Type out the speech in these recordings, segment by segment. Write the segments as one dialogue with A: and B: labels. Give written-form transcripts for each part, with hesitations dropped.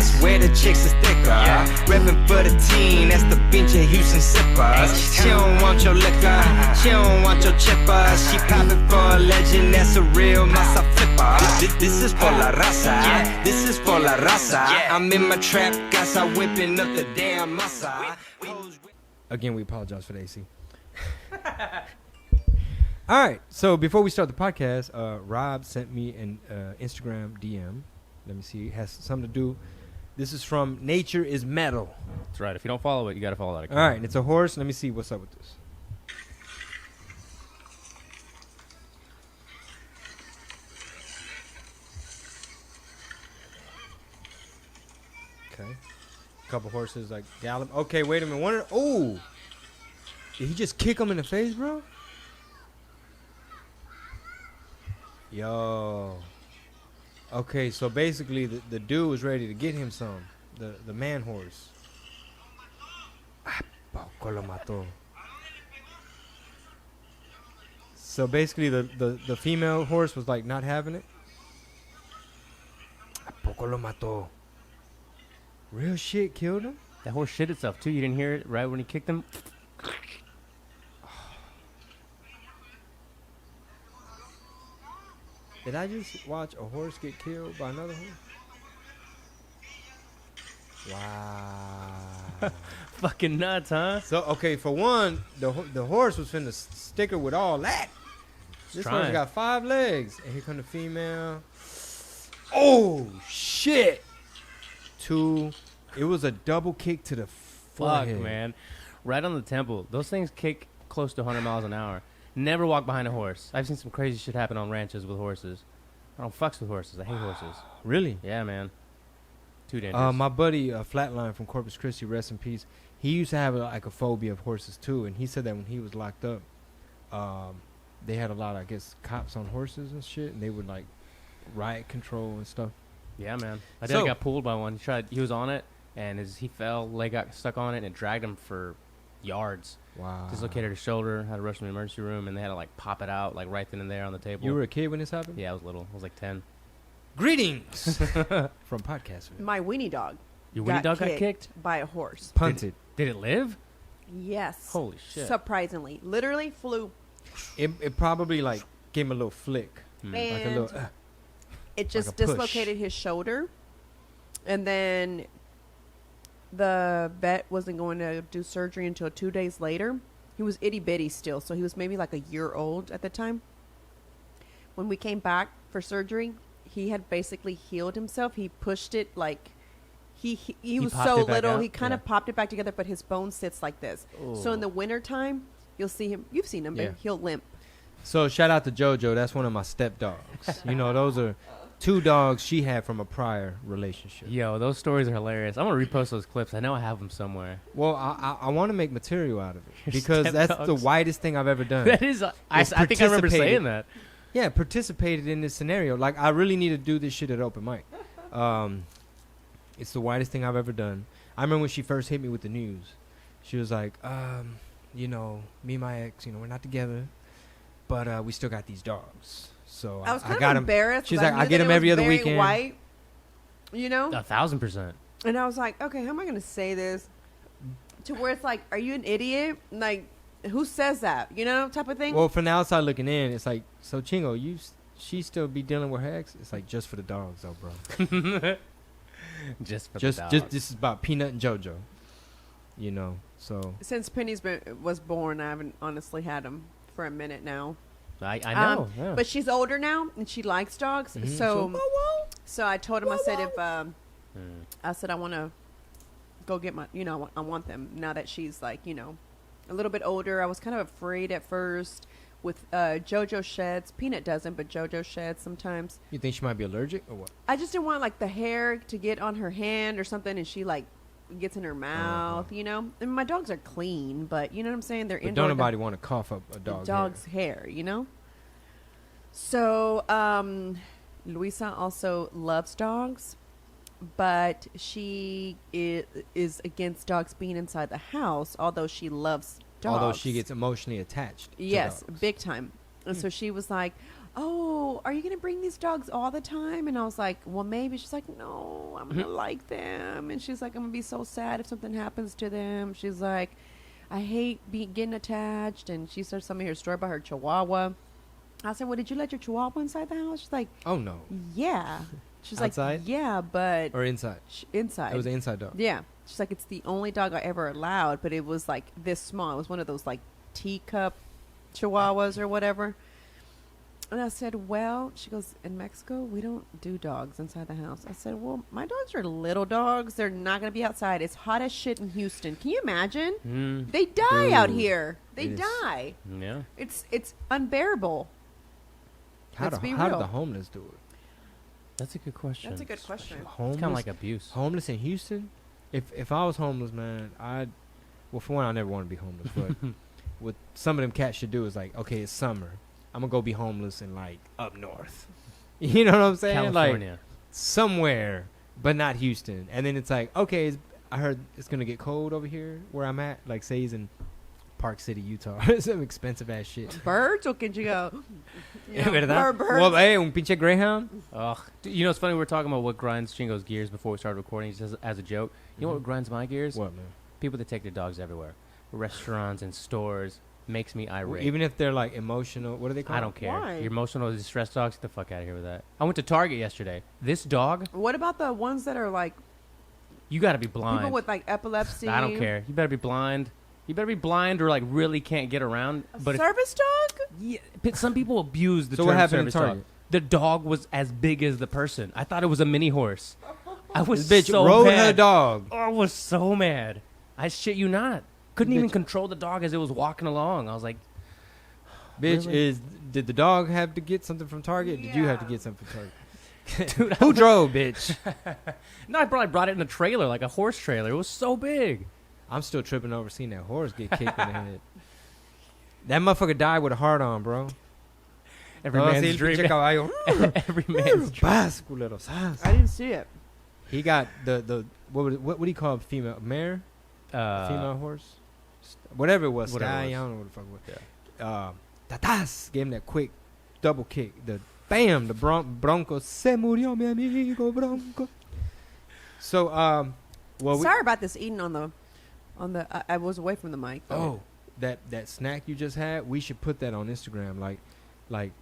A: swear the chicks is thicker. Reppin' for the team, that's the pinche Houston Sippers. She don't want your liquor, she don't want your chipper. She poppin' for a legend, that's a real masa flipper. This is for la raza, this is for la raza. I'm in my trap, casa whipping up the damn masa.
B: Again, we apologize for the AC. All right, so before we start the podcast, Rob sent me an Instagram DM. Let me see. It has something to do. This is from Nature is Metal.
C: That's right. If you don't follow it, you got to follow that account.
B: All right, and it's a horse. Let me see what's up with this. Okay. A couple horses like gallop. Okay, wait a minute. Oh! Did he just kick him in the face, bro? Yo. Okay, so basically the dude was ready to get him some. The man horse. So basically the female horse was like not having it. Real shit killed him?
C: That horse shit itself too. You didn't hear it right when he kicked him?
B: Did I just watch a horse get killed by another horse? Wow.
C: Fucking nuts, huh?
B: So, okay, for one, the horse was finna stick her with all that. This horse got 5 legs. And here come the female. Oh, shit. 2. It was a double kick to the forehead.
C: Fuck, man. Right on the temple. Those things kick close to 100 miles an hour. Never walk behind a horse. I've seen some crazy shit happen on ranches with horses. I don't fucks with horses. I hate horses.
B: Really?
C: Yeah, man. Too dangerous.
B: My buddy Flatline from Corpus Christi, rest in peace. He used to have a phobia of horses too, and he said that when he was locked up, they had a lot of, I guess, cops on horses and shit, and they would like riot control and stuff.
C: Yeah, man. My dad got pulled by one. He was on it, and he fell, leg got stuck on it, and it dragged him for yards.
B: Wow.
C: Dislocated his shoulder, had to rush him to the emergency room, and they had to like pop it out like right then and there on the table.
B: You were a kid when this happened?
C: Yeah, I was little. I was like 10.
B: Greetings from Podcast.
D: My weenie dog.
C: Your weenie dog got kicked?
D: By a horse.
B: Punted.
C: Did it live?
D: Yes.
C: Holy shit.
D: Surprisingly. Literally flew.
B: It probably like gave him a little flick.
D: And
B: like a little,
D: it just
B: like a push.
D: dislocated his shoulder. And then the vet wasn't going to do surgery until 2 days later. He was itty bitty still, so he was maybe like a year old at the time. When we came back for surgery, he had basically healed himself. He pushed it like he was so little. He kind of popped it back together, but his bone sits like this. Ooh. So in the wintertime, you'll see him. You've seen him, babe. He'll limp.
B: So shout out to JoJo. That's one of my step dogs. You know, those are 2 dogs she had from a prior relationship.
C: Yo, those stories are hilarious. I'm going to repost those clips. I know I have them somewhere.
B: Well, I want to make material out of it because that's the widest thing I've ever done.
C: That is, I think I remember saying that.
B: Yeah, participated in this scenario. Like, I really need to do this shit at open mic. It's the widest thing I've ever done. I remember when she first hit me with the news. She was like, you know, me and my ex, you know, we're not together, but we still got these dogs. So
D: I was kind
B: of
D: embarrassed.
B: She's like, I get them every other weekend.
D: White, you know?
C: 1,000%.
D: And I was like, okay, how am I going to say this to where it's like, are you an idiot? Like, who says that? You know, type of thing.
B: Well, from the outside looking in, it's like, so Chingo, she still be dealing with her ex? It's like, just for the dogs, though, bro.
C: just the dogs.
B: Just this is about Peanut and JoJo. You know, so
D: since Penny's was born, I haven't honestly had them for a minute now.
C: I know,
D: but she's older now and she likes dogs. Mm-hmm. So I told him, I said, I said I want to go get my, you know, I want them now that she's like, you know, a little bit older. I was kind of afraid at first with JoJo sheds. Peanut doesn't, but JoJo sheds sometimes.
B: You think she might be allergic or what?
D: I just didn't want like the hair to get on her hand or something, and she like gets in her mouth, you know. And my dogs are clean, but you know what I'm saying? They're indoor.
B: Don't nobody want to cough up a
D: dog's hair, you know. So Luisa also loves dogs, but she is against dogs being inside the house, although she loves dogs.
B: Although she gets emotionally attached.
D: Yes, big time. And so she was like, oh, are you going to bring these dogs all the time? And I was like, well, maybe. She's like, no, I'm going to like them. And she's like, I'm going to be so sad if something happens to them. She's like, I hate getting attached. And she starts telling me her story about her chihuahua. I said, well, did you let your chihuahua inside the house? She's like,
B: Oh no.
D: yeah. She's
B: Outside?
D: like, yeah, but
B: Or inside?
D: inside.
B: It was an inside dog.
D: Yeah. She's like, it's the only dog I ever allowed, but it was like this small. It was one of those like teacup chihuahuas or whatever. And I said, well, she goes, in Mexico, we don't do dogs inside the house. I said, well, my dogs are little dogs. They're not going to be outside. It's hot as shit in Houston. Can you imagine? They die out
B: Dude,
D: here. They
B: it is.
D: die.
C: Yeah.
D: It's unbearable.
B: How
D: Let's be
B: do
D: real.
B: the homeless do it?
C: That's a good question.
D: That's a good question.
B: Homeless,
C: It's kind of like abuse.
B: homeless in Houston. If I was homeless, man, well, for one, I never want to be homeless. But what some of them cats should do is like, okay, it's summer. I'm gonna go be homeless in like up north. You know what I'm saying?
C: California.
B: Like somewhere, but not Houston. And then it's like, okay, I heard it's gonna get cold over here where I'm at. Like, say he's in Park City, Utah. Some expensive ass shit.
D: Birds, or can you go? You know,
B: ¿Verdad?
D: birds.
B: Well, hey, un pinche greyhound.
C: Ugh. You know, it's funny. We were talking about what grinds Chingo's gears before we started recording, just as a joke. You know what grinds my gears?
B: What, man?
C: People that take their dogs everywhere. Restaurants and stores. Makes me irate.
B: Even if they're like emotional, what do they call
C: I
B: it?
C: don't care.
D: Why?
C: Your emotional distress dogs, get the fuck out of here with that. I went to Target yesterday. This dog,
D: What about the ones that are like
C: you got to be blind.
D: people with like epilepsy?
C: I don't care. You better be blind. You better be blind or like really can't get around.
D: A
C: But
D: service dog?
C: yeah, but some people abuse the
B: So
C: term
B: what happened in
C: service dog.
B: Target?
C: The dog was as big as the person. I thought it was a mini horse. I was
B: This bitch
C: so
B: rode
C: mad.
B: her dog.
C: Oh, I was so mad. I shit you not. Couldn't
B: Bitch.
C: even control the dog as it was walking along. I was like,
B: Bitch,
C: Really?
B: did the dog have to get something from Target? Did you have to
D: Yeah.
B: get something from Target?
C: dude,
B: Who drove, bitch?
C: no, I probably brought it in a trailer, like a horse trailer. It was so big.
B: I'm still tripping over seeing that horse get kicked in the head. That motherfucker died with a heart on, bro.
C: Every
B: Oh, sí,
C: man's
B: el
C: dream.
B: pinche caballo.
C: Every man's dream.
B: Paz, culero, zas.
D: I didn't see it.
B: He got the what do you call a female mare? Female horse? Whatever it was.
C: Whatever it
B: Sky,
C: was.
B: I don't know what the fuck it was. Tatas gave him that quick double kick. The bam, the Bronco se murió mi amigo Bronco. So well
D: Sorry about this eating on the I was away from the mic.
B: oh that snack you just had, we should put that on Instagram, like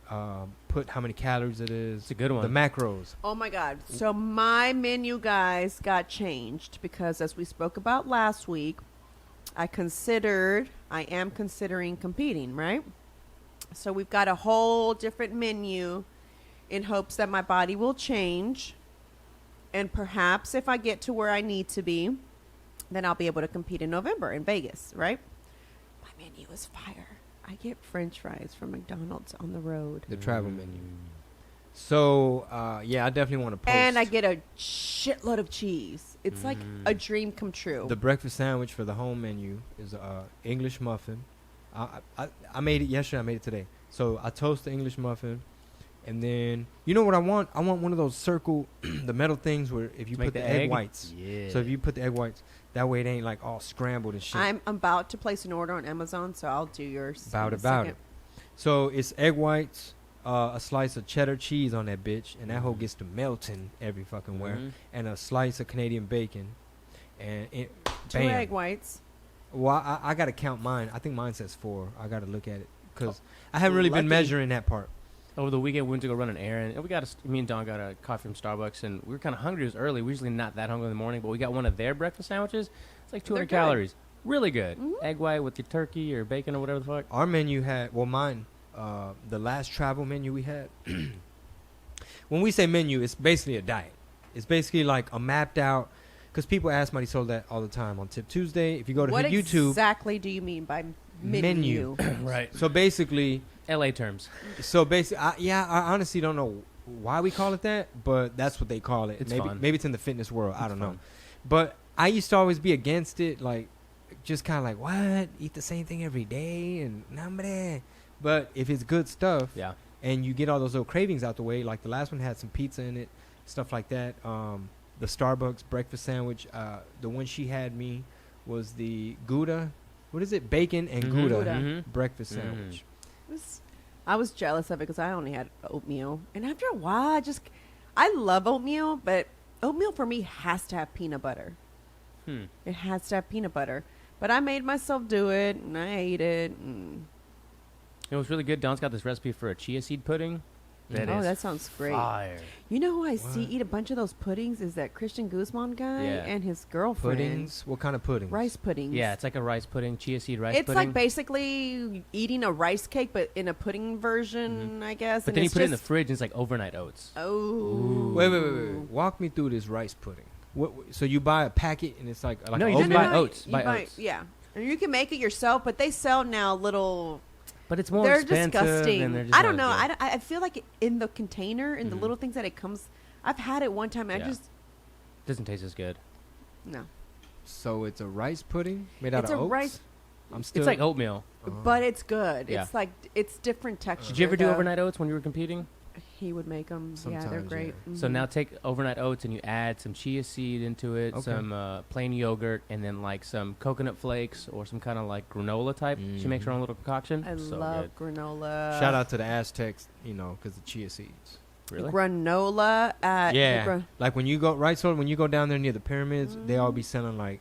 B: put how many calories it is.
C: It's a good one.
B: The macros.
D: Oh my God. So my menu, guys, got changed because as we spoke about last week, I am considering competing, right? So we've got a whole different menu in hopes that my body will change. And perhaps if I get to where I need to be, then I'll be able to compete in November in Vegas, right? My menu is fire. I get French fries from McDonald's on the road.
B: The travel menu. So yeah, I definitely want to post.
D: And I get a shitload of cheese. It's like a dream come true.
B: The breakfast sandwich for the home menu is English muffin. I made it yesterday. I made it today. So I toast the English muffin, and then you know what I want? I want one of those circle, the metal things where if you
C: Make
B: put the
C: the
B: egg
C: egg?
B: whites.
C: Yeah.
B: So if you put the egg whites, that way it ain't like all scrambled and shit.
D: I'm about to place an order on Amazon, so I'll do yours.
B: About
D: in a
B: it, about
D: second.
B: it. So it's egg whites, a slice of cheddar cheese on that bitch, and that whole gets to melting every fucking where,
C: Mhm.
B: and a slice of Canadian bacon, and it,
D: 2
B: bam.
D: egg whites.
B: Well, I got to count mine. I think mine says 4. I got to look at it because I haven't really been
D: lucky.
B: measuring that part.
C: Over the weekend, we went to go run an errand. And me and Don got a coffee from Starbucks, and we were kind of hungry. It was early. We're usually not that hungry in the morning, but we got one of their breakfast sandwiches. It's like 200
D: They're good.
C: calories. Really good.
D: Mhm.
C: Egg white with your turkey or bacon or whatever the fuck.
B: Our menu had, well, mine, the last travel menu we had. When we say menu, it's basically a diet. It's basically like a mapped out, because people ask Marisol that all the time on Tip Tuesday. If you go to
D: What
B: her YouTube,
D: exactly do you mean by menu?
C: Right.
B: so basically,
C: LA terms.
B: I honestly don't know why we call it that, but that's what they call it.
C: It's
B: maybe
C: fun.
B: maybe it's in the fitness world. I
C: It's
B: don't know.
C: fun.
B: But I used to always be against it, like just kind of like, what? Eat the same thing every day and nombre. But if it's good stuff,
C: Yeah.
B: and you get all those little cravings out the way, like the last one had some pizza in it, stuff like that. The Starbucks breakfast sandwich, the one she had me was the Gouda. What is it? Bacon and
C: Mhm.
B: Gouda
D: Gouda.
C: Mhm.
B: breakfast
C: Mhm.
B: sandwich.
D: It was I was jealous of it because I only had oatmeal. And after a while, I love oatmeal, but oatmeal for me has to have peanut butter. It has to have peanut butter. But I made myself do it, and I ate it. And
C: It was really good. Don's got this recipe for a chia seed pudding.
D: that sounds great.
C: Fire.
D: You know who I see eat a bunch of those puddings is that Christian Guzman guy and his girlfriend.
B: Puddings? What kind of puddings?
D: Rice puddings.
C: Yeah, it's like a rice pudding, chia seed rice pudding.
D: It's like basically eating a rice cake, but in a pudding version, I guess.
C: But
D: and
C: then you
D: it's
C: put it in the
D: just-
C: fridge, and it's like overnight oats.
D: Oh.
B: Wait. Walk me through this rice pudding. So you buy a packet and it's like
C: No,
B: a
C: you just
B: oatmeal?
C: buy oats.
D: You
C: Buy oats.
D: Yeah. And you can make it yourself, but they sell now little...
C: But it's more
D: They're
C: expensive.
D: disgusting.
C: And they're just
D: I don't know.
C: not as
D: I feel like in the container, in the little things that it comes... I've had it one time, and
C: Yeah.
D: I just...
C: good. Doesn't taste as good.
D: No.
B: So it's a rice pudding made out
D: It's
B: of
D: a
B: oats?
D: rice-
B: I'm still...
C: It's like oatmeal.
D: But it's good.
C: Yeah.
D: It's like... It's different texture.
C: Did you ever do
D: though.
C: overnight oats when you were competing?
D: He would make them. Yeah, they're
B: Sometimes,
D: great.
B: yeah.
C: So
D: Mhm.
C: now take overnight oats and you add some chia seed into it,
B: Okay.
C: some plain yogurt, and then like some coconut flakes or some kind of like granola type. She makes her own little concoction.
D: I
C: So
D: love granola.
B: Shout out to the Aztecs, because of chia seeds.
C: good. Really?
D: Granola at...
B: Yeah. Like when you go, when you go down there near the pyramids, they all be selling like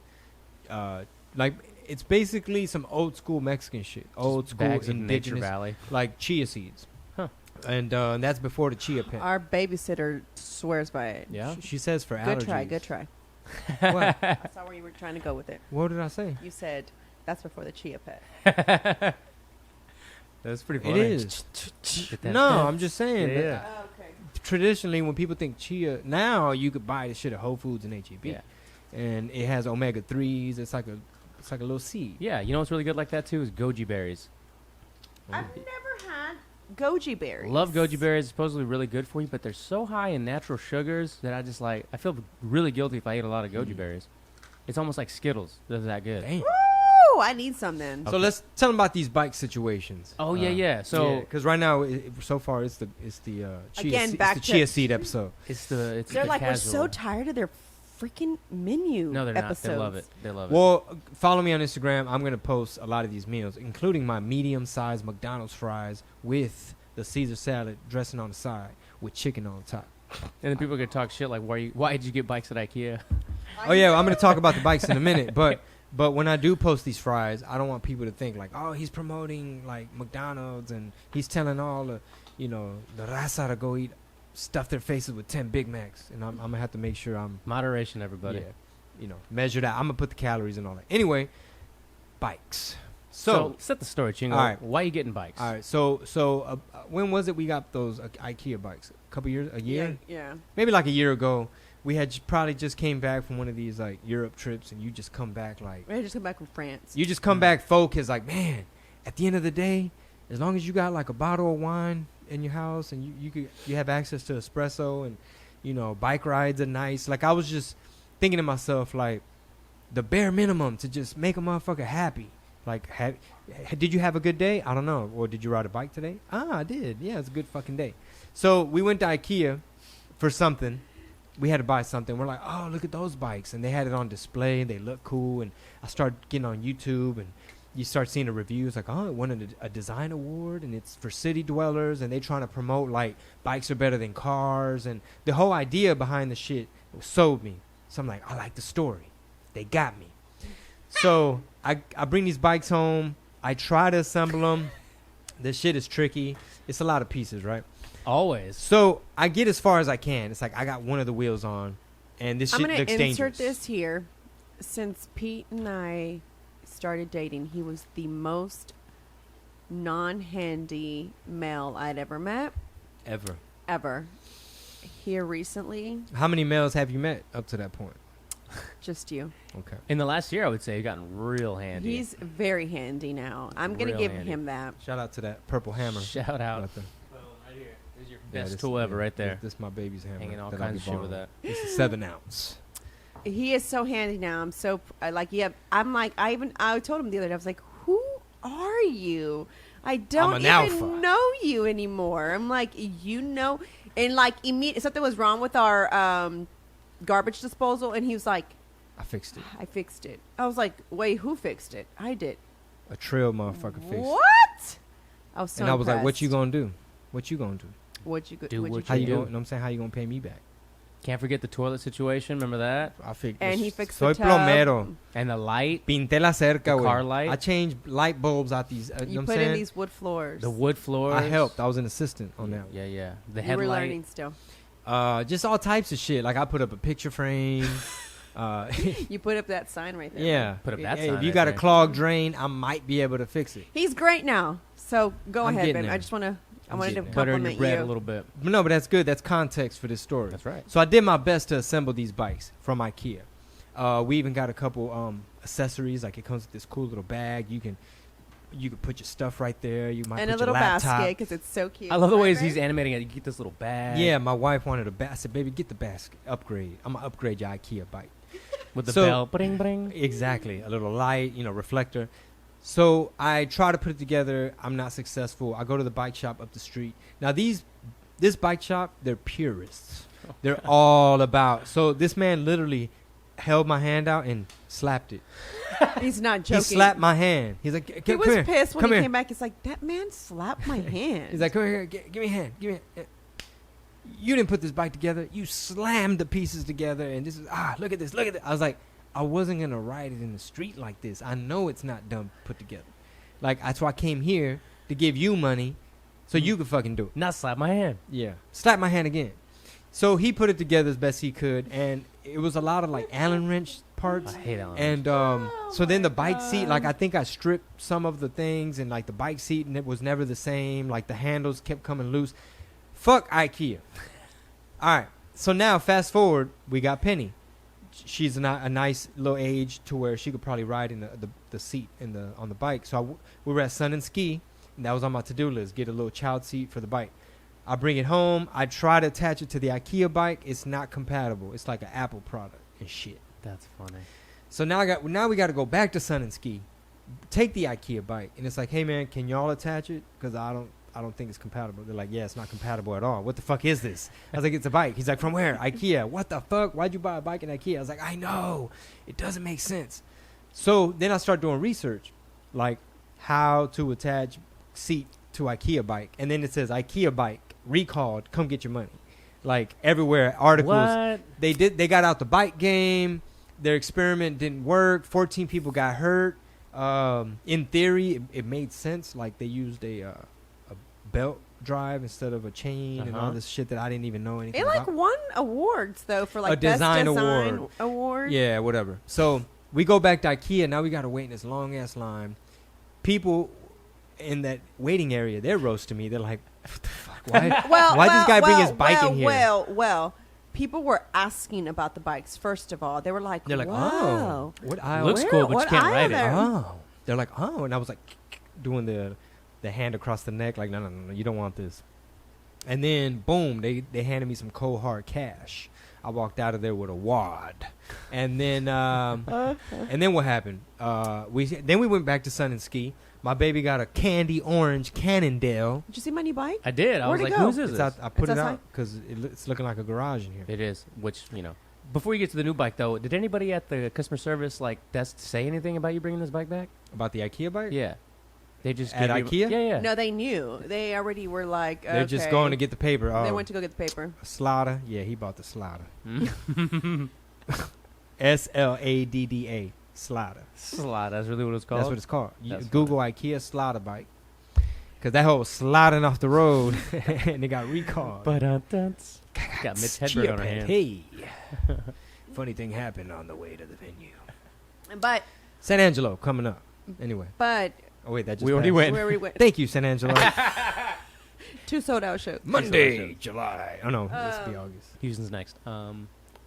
B: it's basically some old school Mexican shit. Old school
C: Bags of Nature
B: indigenous,
C: Valley.
B: like chia seeds.
C: Huh.
B: And that's before the chia pet.
D: Our babysitter swears by it.
C: Yeah.
B: She says for
D: Good
B: allergies.
D: try, good try.
B: What?
D: I saw where you were trying to go with it.
B: What did I say?
D: You said that's before the chia pet.
C: That's pretty
B: It
C: funny.
B: is.
C: Get that
B: No,
C: pet.
B: I'm just saying.
C: Yeah.
B: that traditionally, when people think chia, now you could buy the shit at Whole Foods and HEB.
C: Yeah.
B: And it has omega 3s. It's like a little seed.
C: Yeah, you know what's really good like that too is goji berries.
D: I've never had goji berries.
C: Love goji berries. Supposedly really good for you, but they're so high in natural sugars that I feel really guilty if I eat a lot of goji berries. It's almost like Skittles. They're that good.
B: Damn.
D: Ooh, I need some then.
B: So let's tell them about these bike situations.
C: Oh, yeah. So
B: because right now, so far, it's the chia,
D: Again,
B: seed,
D: back
B: it's
D: to-
B: the chia seed episode.
C: it's
D: They're
C: the
D: like, we're so
C: casual.
D: tired of their freaking menu
C: No, they're
D: episodes.
C: not. They love it. They love it.
B: Well, follow me on Instagram. I'm gonna post a lot of these meals, including my medium-sized McDonald's fries with the Caesar salad dressing on the side with chicken on top.
C: And then people are gonna talk shit like, why did you get bikes at IKEA?
B: Oh yeah, I'm gonna talk about the bikes in a minute, but when I do post these fries, I don't want people to think like, oh, he's promoting like McDonald's and he's telling all the raza to go eat, stuff their faces with 10 Big Macs, and I'm gonna have to make sure I'm
C: Moderation, everybody.
B: measure that. I'm gonna put the calories and all that. Anyway, bikes.
C: So set the story, Chingo.
B: All right.
C: Why are you getting bikes?
B: All right, so when was it we got those IKEA bikes? A year?
D: Yeah.
B: Maybe like a year ago. We had probably just came back from one of these like Europe trips, and you just come back like
D: I just come back from France.
B: you just come back focused like, man, at the end of the day, as long as you got like a bottle of wine in your house and you have access to espresso and bike rides are nice. Like I was just thinking to myself like the bare minimum to just make a motherfucker happy. Like did you have a good day? I don't know. Or did you ride a bike today? I did. Yeah, it's a good fucking day. So we went to IKEA for something. We had to buy something. We're like, oh, look at those bikes. And they had it on display. They look cool. And I started getting on YouTube. And you start seeing the reviews. Like, oh, it won a design award. And it's for city dwellers. And they trying to promote, like, bikes are better than cars. And the whole idea behind the shit sold me. So I'm like, I like the story. They got me. So I bring these bikes home. I try to assemble them. This shit is tricky. It's a lot of pieces, right?
C: Always.
B: So I get as far as I can. It's like I got one of the wheels on, and this
D: I'm
B: shit
D: gonna
B: looks
D: insert
B: dangerous.
D: this here. Since Pete and I started dating, he was the most non-handy male I'd ever met. Ever. Here recently,
B: How many males have you met up to that point?
D: just you.
B: Okay.
C: In the last year, I would say you've gotten real handy.
D: He's very handy now. I'm gonna
C: Real
D: give
C: handy.
D: him that.
B: Shout out to that purple hammer.
C: Shout out.
B: Right there.
C: Right here. This is your
B: Yeah,
C: best
B: this-
C: tool ever
B: yeah,
C: right there.
B: This is my baby's hammer.
C: Hanging all
B: that I
C: kinds of
B: be
C: shit with
B: borrowing.
C: that.
B: It's a 7 ounce.
D: He is so handy now. I'm so I'm like I told him the other day. I was like, "Who are you? I don't
B: an
D: even
B: alpha.
D: know you anymore." I'm like, and like something was wrong with our garbage disposal, and he was like,
B: I fixed it.
D: "I fixed it." I was like, "Wait, who fixed it?" I did.
B: A trail motherfucker fixed it.
D: What? I was so
B: and I was like, "What
D: impressed.
B: you gonna do? What you gonna do?
D: What you go-
C: Do
D: what
C: what
B: How you
C: do.
B: gonna? You know what I'm saying, how you gonna pay me back?"
C: Can't forget the toilet situation. Remember that?
B: I figured.
D: And he fixed
B: Soy
D: the tub.
B: plomero.
C: And the light,
B: Pinté la cerca,
C: The
B: güey.
C: car light.
B: I changed light bulbs out these.
D: You
B: know what
D: put
B: I'm
D: in
B: saying?
D: these wood floors.
C: the wood floors.
B: I helped. I was an assistant on that.
C: Yeah. The
D: You were
C: headlight.
D: learning still.
B: Just all types of shit. Like I put up a picture frame.
D: You put up that sign right there.
B: Yeah.
C: Put up that
B: Hey,
C: sign
B: if you
C: right
B: got a
C: there.
B: clogged drain, I might be able to fix it.
D: He's great now. So go
B: I'm
D: ahead,
B: getting
D: babe.
B: there.
D: I just want to. I
B: I'm
D: wanted to
B: getting there.
C: Butter in your
D: compliment
C: bread
D: you.
C: a little bit.
B: But no, but that's good. That's context for this story.
C: That's right.
B: So I did my best to assemble these bikes from IKEA. We even got a couple accessories. Like it comes with this cool little bag. You can put your stuff right there. You might
D: And
B: put
D: a little
B: your laptop.
D: basket because it's so cute.
C: I love the
D: Right,
C: ways
D: babe?
C: he's animating it. You get this little bag.
B: Yeah, my wife wanted a basket. I said, "Baby, get the basket. Upgrade. I'm gonna upgrade your IKEA bike."
C: With the
B: So-
C: bell. Bring, bring.
B: Exactly. A little light, reflector. So I try to put it together. I'm not successful. I go to the bike shop up the street. Now this bike shop, they're purists. They're all about. So this man literally held my hand out and slapped it.
D: He's not
B: He
D: joking.
B: slapped my hand. He's like,
D: He
B: come
D: was
B: here.
D: pissed when
B: Come
D: he
B: here.
D: came back. He's like, that man slapped my hand.
B: He's like, come here. Give me a hand. Give me a hand. You didn't put this bike together. You slammed the pieces together. And this is, look at this. Look at this. I was like, I wasn't going to ride it in the street like this. I know it's not done put together. Like, that's why I came here to give you money so you could fucking do it.
C: Not slap my hand.
B: Yeah. Slap my hand again. So he put it together as best he could. And it was a lot of like Allen wrench parts.
C: I hate Allen.
B: And so then the bike seat, like I think I stripped some of the things, and like the bike seat, and it was never the same. Like the handles kept coming loose. Fuck IKEA. All right. So now fast forward, we got Penny. She's a nice little age to where she could probably ride in the seat on the bike. So we were at Sun and Ski, and that was on my to-do list. Get a little child seat for the bike. I bring it home. I try to attach it to the IKEA bike. It's not compatible. It's like an Apple product and shit.
C: That's funny.
B: So now we got to go back to Sun and Ski, take the IKEA bike, and it's like, hey man, can y'all attach it? Because I don't think it's compatible. They're like, yeah, it's not compatible at all. What the fuck is this? I was like, it's a bike. He's like, from where? IKEA. What the fuck? Why'd you buy a bike in IKEA? I was like, I know. It doesn't make sense. So then I start doing research, like how to attach seat to IKEA bike, and then it says IKEA bike recalled. Come get your money. Like everywhere, articles.
C: What?
B: They got out the bike game. Their experiment didn't work. 14 people got hurt. In theory, it made sense. Like they used a belt drive instead of a chain and all this shit that I didn't even know anything
D: It
B: about.
D: like won awards though for like
B: A design
D: best award.
B: Yeah, whatever. So we go back to IKEA. Now we got to wait in this long ass line. People in that waiting area, they're roasting me. They're like, what the fuck? Why this guy bring his bike in here?
D: Well, people were asking about the bikes. First of all, they were like,
B: They're like,
D: wow.
B: oh, what aisle?
C: Looks cool, but you
D: what
C: can't
D: aisle
C: ride it.
D: there?
B: Oh, they're like, oh, and I was like, doing the hand across the neck, like, no, you don't want this. And then, boom, they handed me some cold hard cash. I walked out of there with a wad, and then what happened? We went back to Sun and Ski. My baby got a candy orange Cannondale.
D: Did you see my new bike?
C: I did. I
D: Where'd
C: was
D: it
C: like,
D: go?
C: whose is
B: It's
C: this?
B: out, I put
D: It's
B: it
D: outside?
B: out because it's looking like a garage in here.
C: It is, which, Before you get to the new bike, though, did anybody at the customer service desk say anything about you bringing this bike back?
B: About the IKEA bike?
C: Yeah. They just
B: At
C: gave you-
B: IKEA?
C: Yeah.
D: No, they knew. They already were like,
B: They're just going to get the paper.
D: They
B: Oh,
D: went to go get the paper.
B: a Slada. Yeah, he bought the Slada.
C: Mm.
B: Sladda. Slada.
C: Slide. That's really what it's called.
B: That's what it's called. You
C: That's
B: Google IKEA Slada bike. Because that hoe was sliding off the road and it got recalled.
C: But got Mitch Hedberg on her hands.
B: Hey. Funny thing happened on the way to the venue.
D: But
B: San Angelo coming up. Anyway. Oh, wait, that just
C: We already
B: passed.
C: went.
D: where we went,
B: Thank you, San Angelo.
D: 2 sold-out shows.
B: Monday, July. Oh, no. Let's be August.
C: Houston's next.
B: Shout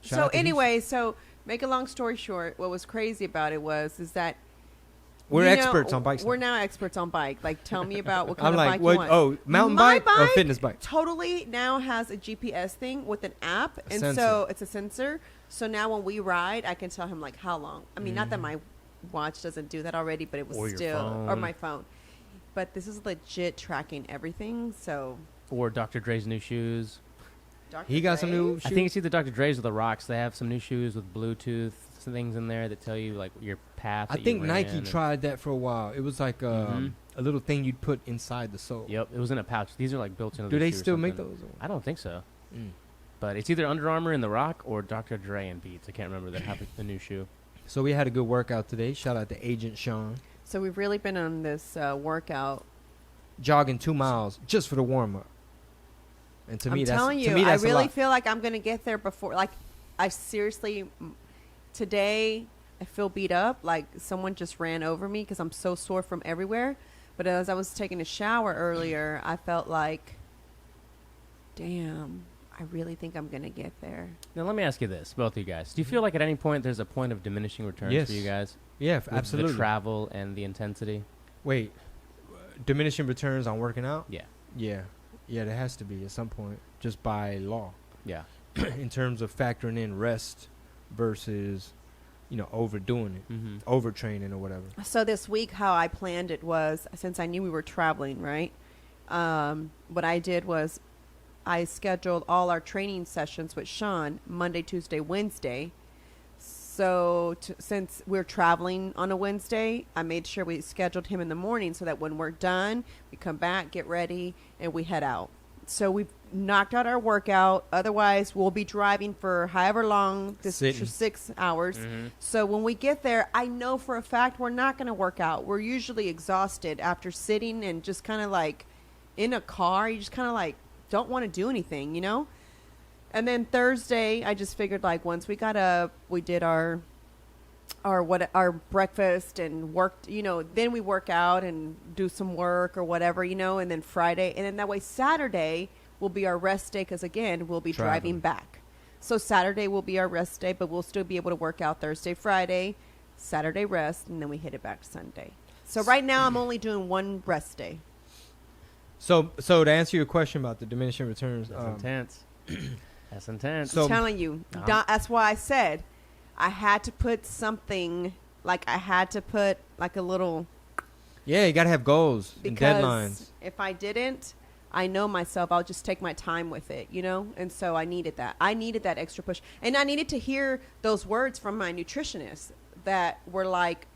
D: So
B: out to
D: anyway, so make a long story short, what was crazy about it is that
B: We're
D: you know,
B: experts on bikes.
D: We're now experts on bike. Like, tell me about what kind
B: I'm
D: of
B: like,
D: bike
B: what?
D: you want.
B: Oh, mountain
D: My
B: bike or fitness bike?
D: Totally now has a GPS thing with an app, and
B: sensor.
D: so it's a sensor. So now when we ride, I can tell him like how long. I mean, not that my watch doesn't do that already, but it was
B: Or your
D: still or
B: phone.
D: my phone. But this is legit tracking everything. So
C: Or Dr. Dre's new shoes.
D: Dr.
B: He got some new
D: Dre's?
C: I think it's either Dr. Dre's or the Rocks. They have some new shoes with Bluetooth things in there that tell you your path.
B: I
C: that
B: think
C: you
B: Nike
C: ran and-
B: tried that for a while. It was like
C: Mhm.
B: a little thing you'd put inside the sole.
C: Yep, it was in a pouch. These are like built into.
B: Do
C: the
B: they
C: shoe or
B: still make
C: something.
B: those?
C: I don't think so.
B: Mm.
C: But it's either Under Armour in The Rock or Dr. Dre and Beats. I can't remember that have the new shoe.
B: So we had a good workout today. Shout out to Agent Sean.
D: So we've really been on this workout.
B: Jogging 2 miles just for the warm up. And to me, that's
D: telling you,
B: to me, that's
D: I really
B: a lot.
D: feel like I'm gonna get there before. Like, I seriously, today I feel beat up. Like someone just ran over me because I'm so sore from everywhere. But as I was taking a shower earlier, I felt like, damn, I really think I'm gonna get there.
C: Now let me ask you this, both of you guys: do you feel like at any point there's a point of diminishing returns
B: Yes.
C: for you guys?
B: Yeah,
C: With
B: absolutely.
C: The travel and the intensity.
B: Wait, diminishing returns on working out?
C: Yeah.
B: Yeah, there has to be at some point, just by law.
C: Yeah.
B: In terms of factoring in rest versus, overdoing it,
C: Mm-hmm.
B: overtraining or whatever.
D: So this week, how I planned it was, since I knew we were traveling, right? What I did was I scheduled all our training sessions with Sean Monday, Tuesday, Wednesday. So since we're traveling on a Wednesday, I made sure we scheduled him in the morning so that when we're done, we come back, get ready, and we head out. So we've knocked out our workout. Otherwise, we'll be driving for however long, this
B: Sitting.
D: 6 hours.
C: Mm-hmm.
D: So when we get there, I know for a fact we're not going to work out. We're usually exhausted after sitting and just kind of like in a car. You just kind of like don't want to do anything, And then Thursday, I just figured like once we got up, we did our breakfast and worked, then we work out and do some work or whatever, and then Friday. And then that way Saturday will be our rest day because, again, we'll be driving back. So Saturday will be our rest day, but we'll still be able to work out Thursday, Friday, Saturday rest, and then we hit it back Sunday. So right now I'm only doing one rest day.
B: So to answer your question about the diminishing returns,
C: That's intense. That's intense.
B: So-
D: I'm telling you, that's why I said I had to put something, like a little,
B: yeah, you got to have goals and
D: because
B: deadlines.
D: if I didn't, I know myself, I'll just take my time with it, And so I needed that. I needed that extra push. And I needed to hear those words from my nutritionist that were like,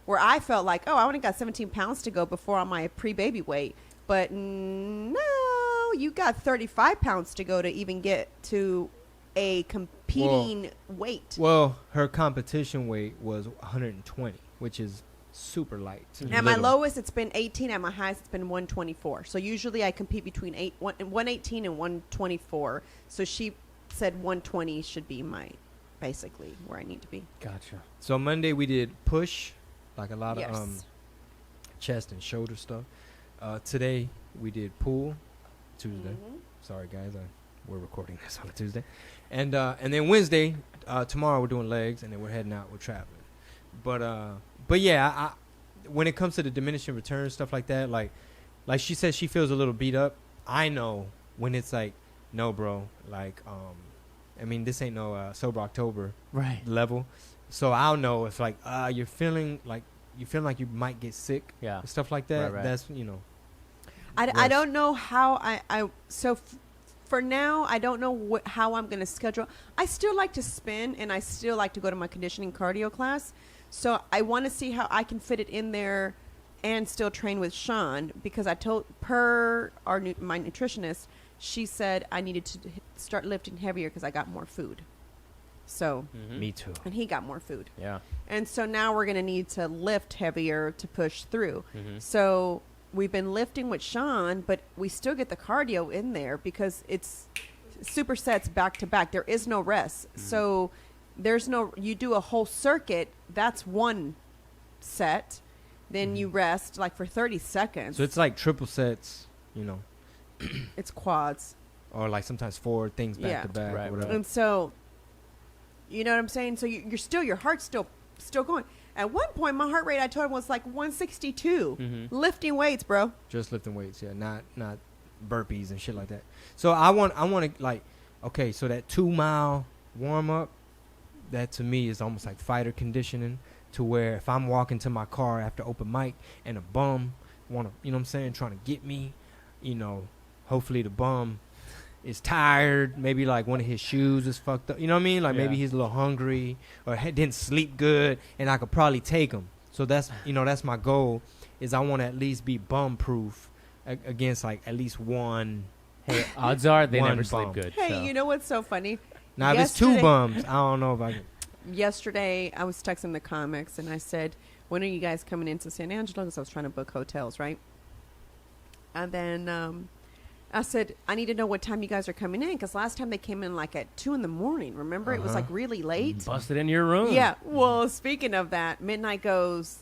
D: where I felt like, oh, I only got 17 pounds to go before on my pre-baby weight. But no, you got 35 pounds to go to even get to a competing weight.
B: Well, her competition weight was 120, which is super light.
D: At my lowest, it's been 18. At my highest, it's been 124. So usually I compete between 118 and 124. So she said 120 should be basically where I need to be.
C: Gotcha.
B: So Monday we did push, like a lot
D: Yes.
B: of chest and shoulder stuff. Today we did pull. Tuesday.
D: Mhm.
B: Sorry guys, we're recording this on a Tuesday. And then Wednesday, tomorrow we're doing legs, and then we're heading out. We're traveling. But yeah, I when it comes to the diminishing returns stuff like that, like she says she feels a little beat up. I know when it's like, no, bro, like I mean this ain't no sober October
C: Right.
B: level. So I'll know if like you're feeling like you might get sick,
C: Yeah.
B: stuff like that.
C: Right.
B: That's
D: I
B: Rest.
D: don't know how for now, I don't know how I'm going to schedule. I still like to spin, and I still like to go to my conditioning cardio class. So I want to see how I can fit it in there and still train with Sean, because I told my nutritionist, she said I needed to start lifting heavier because I got more food. So,
C: Mhm.
B: me too.
D: and he got more food.
C: Yeah.
D: And so now we're going to need to lift heavier to push through.
C: Mhm.
D: So we've been lifting with Sean, but we still get the cardio in there because it's supersets back to back. There is no rest. So you do a whole circuit. That's one set. Then you rest like for 30 seconds.
B: So it's like triple sets,
D: It's quads.
B: or like sometimes 4 things back
D: Yeah.
B: to back
C: Right,
B: or whatever.
D: And so, you know what I'm saying? So your heart's still going. At one point, my heart rate, I told him, was like 162.
C: Mhm.
D: Lifting weights, bro.
B: Just lifting weights, yeah, not burpees and shit like that. So I want to like, okay, so that 2 mile warm up, that to me is almost like fighter conditioning, to where if I'm walking to my car after open mic and a bum want to, you know what I'm saying, trying to get me, hopefully the bum is tired, maybe like one of his shoes is fucked up, you know what I mean, like maybe
C: Yeah.
B: he's a little hungry or didn't sleep good, and I could probably take him. So that's my goal. is I want to at least be bum proof against like at least one.
C: Hey, odds are they
B: One
C: never sleep
B: bum.
C: good.
D: Hey,
C: so.
D: you know what's so funny?
B: Now, if it's 2 bums, I don't know if I can.
D: Yesterday, I was texting the comics, and I said, when are you guys coming into San Angelo? Because I was trying to book hotels, right? And then I said, I need to know what time you guys are coming in, because last time they came in like at 2 in the morning. Remember? It was like really late.
C: Busted in your room.
D: Yeah. Well, speaking of that, Midnight goes,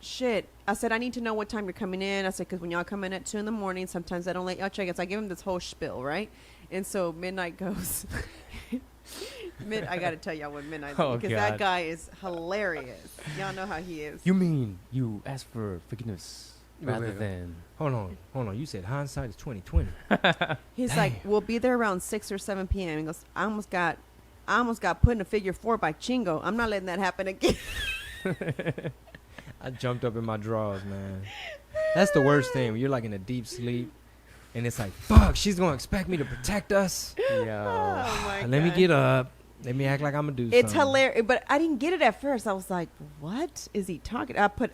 D: shit. I said, I need to know what time you're coming in. I said, because when y'all come in at 2 in the morning, sometimes I don't let y'all check it. So I give him this whole spiel, right? And so Midnight goes, I got to tell y'all what Midnight
C: Oh,
D: because
C: God.
D: that guy is hilarious. Y'all know how he is.
C: You mean you ask for forgiveness rather
B: wait.
C: than...
B: Hold on. You said hindsight is 20/20.
D: He's
B: Damn.
D: like, we'll be there around 6 or 7 p.m. He goes, I almost got put in a figure 4 by Chingo. I'm not letting that happen again.
B: I jumped up in my drawers, man. That's the worst thing when you're like in a deep sleep, and it's like, fuck, she's gonna expect me to protect us.
D: Oh
C: Yo.
D: my
B: Let me
D: God.
B: get up. Let me act like I'm gonna do
D: It's
B: something.
D: hilarious, but I didn't get it at first. I was like, "What is he talking?" I put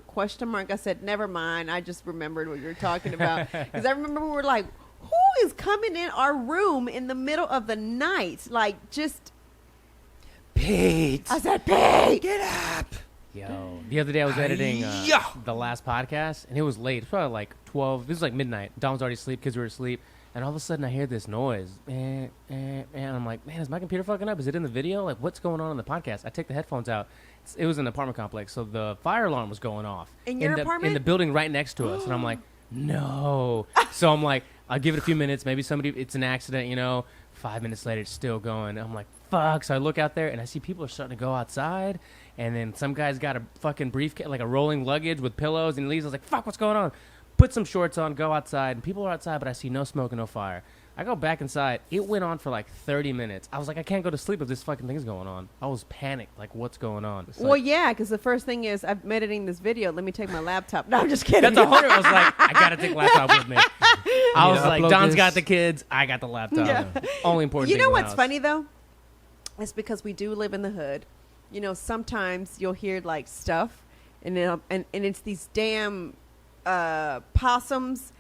D: question mark. I said, "Never mind." I just remembered what you were talking about because I remember we were like, "Who is coming in our room in the middle of the night?" Like, just
B: Pete,
D: I said, "Pete,
B: get up.
C: Yo. The other day I was editing
B: Yo.
C: the last podcast, and it was late. It was probably like 12. This was like midnight. Dom was already asleep. Kids were asleep. And all of a sudden I hear this noise. And I'm like, man, is my computer fucking up? Is it in the video? Like, what's going on in the podcast? I take the headphones out. It was an apartment complex, so the fire alarm was going off.
D: In your apartment?
C: In the building right next to us. And I'm like, no. So I'm like, I'll give it a few minutes. Maybe it's an accident, 5 minutes later, it's still going. I'm like, fuck. So I look out there, and I see people are starting to go outside. And then some guy's got a fucking briefcase, like a rolling luggage with pillows, and he leaves. I was like, fuck, what's going on? Put some shorts on, go outside, and people are outside, but I see no smoke and no fire. I go back inside. It went on for like 30 minutes. I was like, I can't go to sleep if this fucking thing's going on. I was panicked, like, what's going on? It's
D: well,
C: like,
D: yeah, because the first thing is I'm editing this video. Let me take my laptop. No, I'm just kidding.
C: that's a hundred. I was like, I gotta take the laptop with me. I was like,
B: upload
C: Don's
B: this.
C: got the kids, I got the laptop.
D: Yeah.
C: Only important.
D: You
C: thing
D: know
C: in the
D: what's
C: house.
D: funny though? It's because we do live in the hood. Sometimes you'll hear like stuff, and it's these damn possums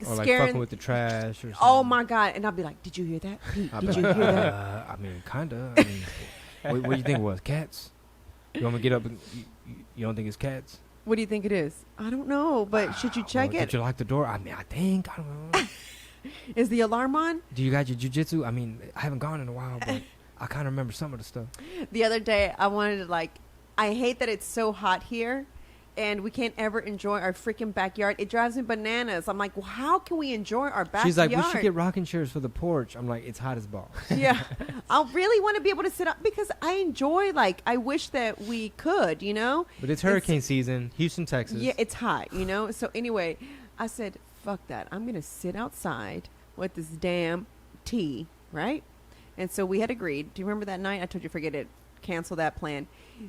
B: Or like
D: scaring.
B: fucking with the trash or something.
D: Oh my God! And I'll be like, "Did you hear that, Pete?
B: I'll be
D: Did you
B: like,
D: hear that?"
B: I mean, kinda. I mean, what do you think it was? Cats? You want me to get up and you don't think it's cats?
D: What do you think it is? I don't know, but should you check
B: Well,
D: it?
B: Did you lock the door? I mean, I think. I don't know.
D: Is the alarm on?
B: Do you got your jujitsu? I mean, I haven't gone in a while, but I kind of remember some of the stuff.
D: The other day, I wanted to I hate that it's so hot here, and we can't ever enjoy our freaking backyard. It drives me bananas. I'm like, well, how can we enjoy our backyard?
B: She's like, we should get rocking chairs for the porch. I'm like, it's hot as balls.
D: Yeah, I really want to be able to sit up because I enjoy. I wish that we could,
B: But it's hurricane season, Houston, Texas.
D: Yeah, it's hot, So anyway, I said, fuck that. I'm gonna sit outside with this damn tea, right? And so we had agreed. Do you remember that night? I told you forget it. Cancel that plan.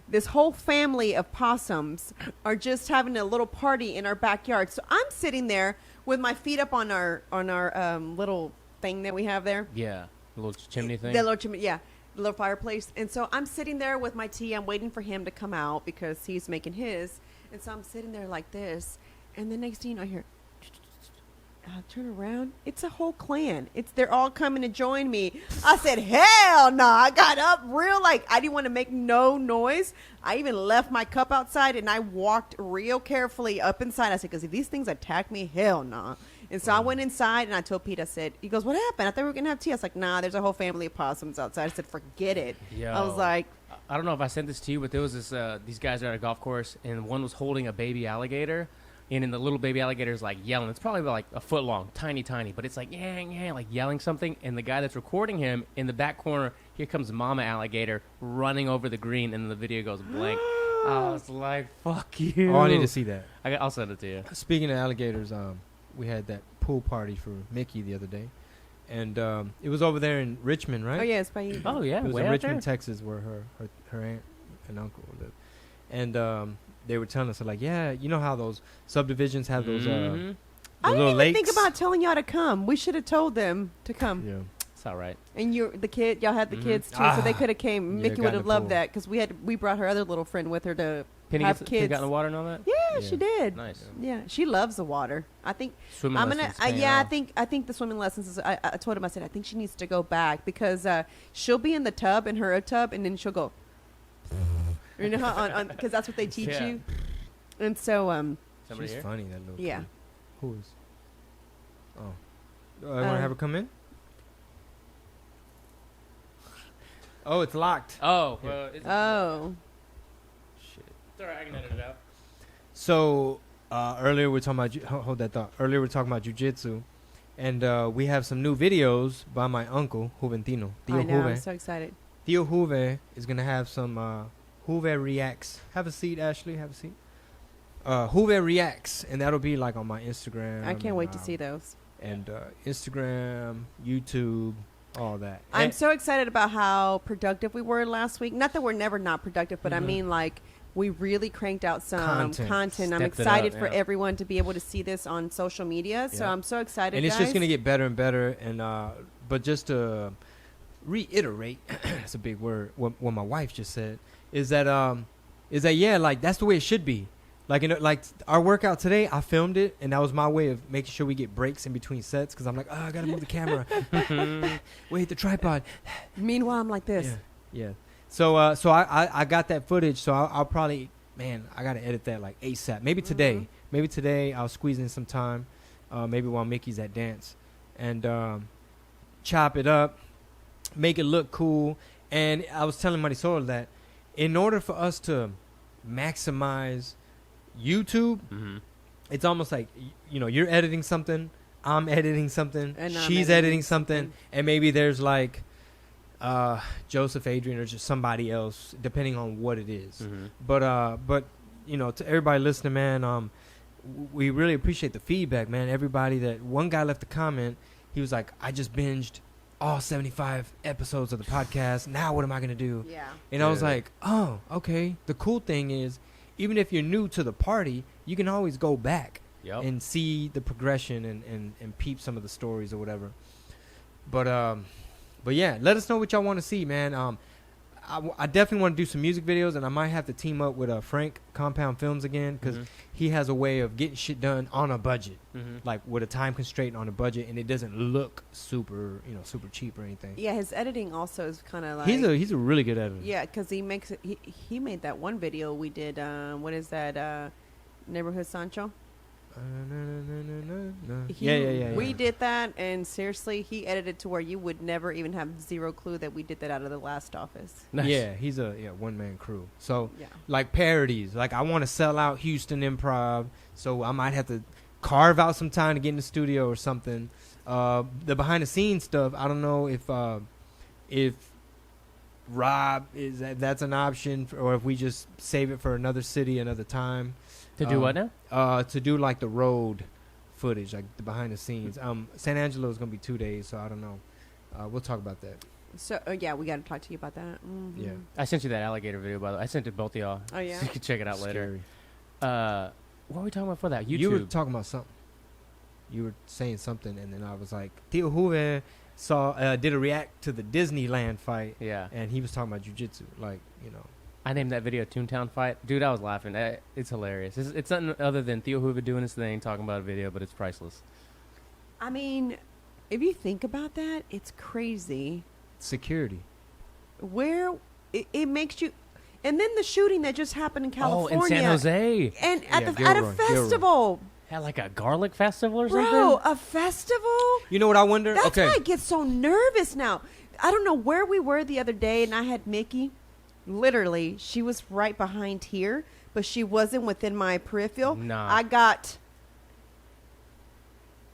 D: This whole family of possums are just having a little party in our backyard. So I'm sitting there with my feet up on our little thing that we have there.
C: Yeah, the little chimney thing.
D: The little chimney, yeah, the little fireplace. And so I'm sitting there with my tea. I'm waiting for him to come out because he's making his. And so I'm sitting there like this. And the next thing you know, I hear, I turn around. It's a whole clan. They're all coming to join me. I said, hell no. I got up real I didn't want to make no noise. I even left my cup outside and I walked real carefully up inside. I said, because if these things attack me, hell no. And so I went inside and I told Pete, I said, he goes, what happened? I thought we were going to have tea. I was like, nah, there's a whole family of possums outside. I said, forget it.
C: Yo.
D: I was like,
C: I don't know if I sent this to you, but there was these guys at a golf course, and one was holding a baby alligator, and then the little baby alligator is like yelling. It's probably like a foot long, tiny, but it's like, yeah, like yelling something. And the guy that's recording him in the back corner, here comes mama alligator running over the green, and the video goes blank. I was like, fuck you.
B: Oh, I need to see that.
C: I'll send it to you.
B: Speaking of alligators, we had that pool party for Mickey the other day. And it was over there in Richmond, right?
D: oh, yeah, it's by you.
C: Oh, yeah,
B: It was
C: way
B: in
C: out
B: Richmond,
C: there?
B: Texas, where her aunt and uncle live. And they were telling us, like, yeah, you know how those subdivisions have those
C: Mhm.
D: I
B: little
D: didn't even
B: lakes?
D: think about telling y'all to come. We should have told them to come.
B: Yeah.
C: It's all right.
D: And y'all had the
C: Mhm.
D: kids too, so they could have came.
B: Yeah,
D: Mickey
B: got
D: would
B: in
D: have
B: the
D: loved
B: pool.
D: that because we brought her other little friend with her to
C: Penny
D: have
C: Penny
D: kids.
C: got in the water and all that?
D: Yeah, she did.
C: Nice.
D: Yeah, she loves the water. I think
C: Swimming
D: I'm gonna.
C: lessons paying
D: Yeah,
C: off.
D: I think the swimming lessons is. I told him, I said, I think she needs to go back because she'll be in the tub, in her tub, and then she'll go. You know how because that's what they teach
C: Yeah.
D: you. And so
C: Somebody
B: She's
C: here?
B: funny, that little
D: yeah.
B: kid. Who is? Oh. I want to have her come in? Oh, it's locked.
C: Oh,
B: Yeah.
C: well, it's,
D: Oh.
B: Shit.
C: it's all right. I can edit it out.
B: So, earlier we were talking about... hold that thought. Earlier we were talking about jiu-jitsu. And we have some new videos by my uncle, Juventino. Theo
D: I know. I'm
B: Juve.
D: so excited.
B: Theo Juve is going to have some... Juve Reacts. Have a seat, Ashley. Have a seat. Juve Reacts. And that'll be like on my Instagram.
D: I can't wait to
B: and,
D: see those.
B: And Instagram, YouTube, all that.
D: I'm
B: And-
D: so excited about how productive we were last week. Not that we're never not productive, but I
B: Mhm.
D: mean, like, we really cranked out some
B: Content.
D: content. I'm
C: Stepped it
D: excited
C: up,
D: for
C: yeah.
D: everyone to be able to see this on social media. So
B: Yeah.
D: I'm so excited,
B: and it's
D: guys.
B: just gonna get better and better. And but just to reiterate, it's a big word. What my wife just said is that yeah, like that's the way it should be. Like like our workout today, I filmed it, and that was my way of making sure we get breaks in between sets. Because I'm like, oh, I gotta move the camera. Wait, the tripod.
D: Meanwhile, I'm like this.
B: Yeah. So I got that footage. So I'll probably, man, I gotta edit that like ASAP. Maybe today.
D: Mhm.
B: Maybe today I'll squeeze in some time. Maybe while Mickey's at dance, and chop it up, make it look cool. And I was telling Marisol that in order for us to maximize YouTube,
C: Mm-hmm.
B: it's almost like you're editing something, I'm editing something,
D: And I'm
B: she's
D: editing
B: editing something,
D: something.
B: and maybe there's like Joseph, Adrian, or just somebody else, depending on what it is.
C: Mm-hmm.
B: But to everybody listening, man, we really appreciate the feedback, man. Everybody one guy left a comment. He was like, I just binged all 75 episodes of the podcast. Now what am I gonna do?
D: Yeah.
B: And I was
C: Yeah.
B: like, oh, okay. The cool thing is, even if you're new to the party, you can always go back
C: Yep.
B: and see the progression and peep some of the stories or whatever. But yeah, let us know what y'all want to see, man. I definitely want to do some music videos, and I might have to team up with Frank Compound Films again, because
C: Mhm.
B: he has a way of getting shit done on a budget,
C: Mm-hmm.
B: like with a time constraint on a budget, and it doesn't look super cheap or anything.
D: Yeah, his editing also is kind of like
B: He's a really good editor.
D: yeah, because he makes it. He made that one video we did. What is that? Neighborhood Sancho.
B: Yeah.
D: We did that, and seriously, he edited to where you would never even have zero clue that we did that out of the last office.
C: Nice.
B: Yeah, he's a one man crew. So
D: Yeah.
B: like parodies, like I want to sell out Houston Improv, so I might have to carve out some time to get in the studio or something. The behind the scenes stuff, I don't know if Rob that's an option, or if we just save it for another city, another time.
C: To do what now?
B: To do like the road footage, like the behind the scenes. San Angelo is gonna be 2 days, so I don't know. We'll talk about that.
D: So yeah, we got to talk to you about that. Mhm.
B: Yeah.
C: I sent you that alligator video, by the way. I sent it to both of y'all.
D: Oh, yeah?
C: So you can check it out later.
B: Scary.
C: What were we talking about for that? YouTube.
B: You were talking about something. You were saying something, and then I was like, Theo Juve did a react to the Disneyland fight,
C: yeah.
B: and he was talking about jiu-jitsu, like,
C: I named that video Toontown Fight. Dude, I was laughing. It's hilarious. It's nothing other than Theo Hoover doing his thing, talking about a video, but it's priceless.
D: I mean, if you think about that, it's crazy.
B: security.
D: Where it makes you, and then the shooting that just happened in California.
C: Oh, in San Jose.
D: and
B: Yeah,
D: at a
B: Gilroy.
D: festival,
C: Had like a garlic festival or
D: bro,
C: something?
D: a festival.
B: You know what I wonder?
D: That's
B: okay.
D: why I get so nervous now. I don't know where we were the other day, and I had Mickey. Literally, she was right behind here, but she wasn't within my peripheral.
C: Nah.
D: I got,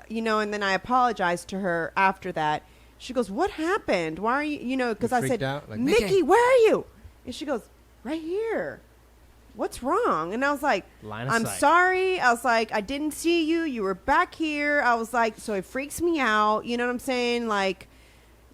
D: and then I apologized to her after that. She goes, "What happened? Why are you, because
B: You
D: I
B: freaked
D: said,
B: out? Like,
D: Mickey,
B: Mickey.
D: where are you?" And she goes, "Right here. What's wrong?" And I was like,
C: Line of
D: "I'm
C: sight.
D: sorry." I was like, "I didn't see you. You were back here." I was like, so it freaks me out. You know what I'm saying? Like,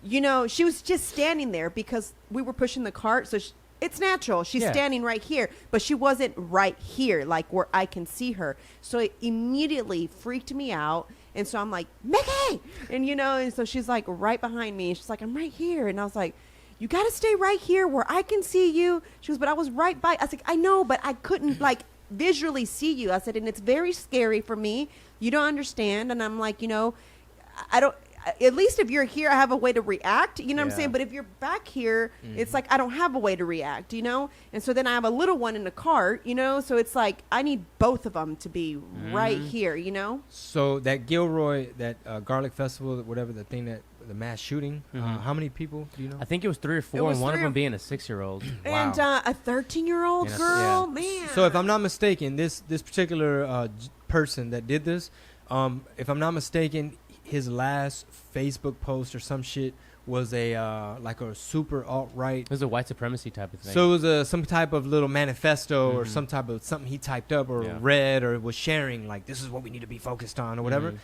D: she was just standing there because we were pushing the cart. So it's natural. She's
C: Yeah.
D: standing right here, but she wasn't right here, like where I can see her. So it immediately freaked me out. And so I'm like, "Mickey!" And, and so she's like right behind me. She's like, "I'm right here." And I was like, you got to stay right here where I can see you. She goes, but I was right by. I was like, I know, but I couldn't like visually see you. I said, and it's very scary for me. You don't understand. And I'm like, I don't. At least if you're here, I have a way to react. You know what I'm saying? But if you're back here, it's like I don't have a way to react. And so then I have a little one in the cart. So it's like I need both of them to be right here.
B: So that Gilroy, that Garlic Festival, whatever the thing that the mass shooting. How many people do you know?
C: I think it was 3 or 4, and one of them being a 6-year-old.
D: And a 13-year-old girl, man.
B: So if I'm not mistaken, this particular person that did this, if I'm not mistaken, his last Facebook post or some shit was a like a super alt-right.
C: It was a white supremacy type of thing.
B: So it was some type of little manifesto or some type of something he typed up or read or was sharing, like, this is what we need to be focused on or whatever.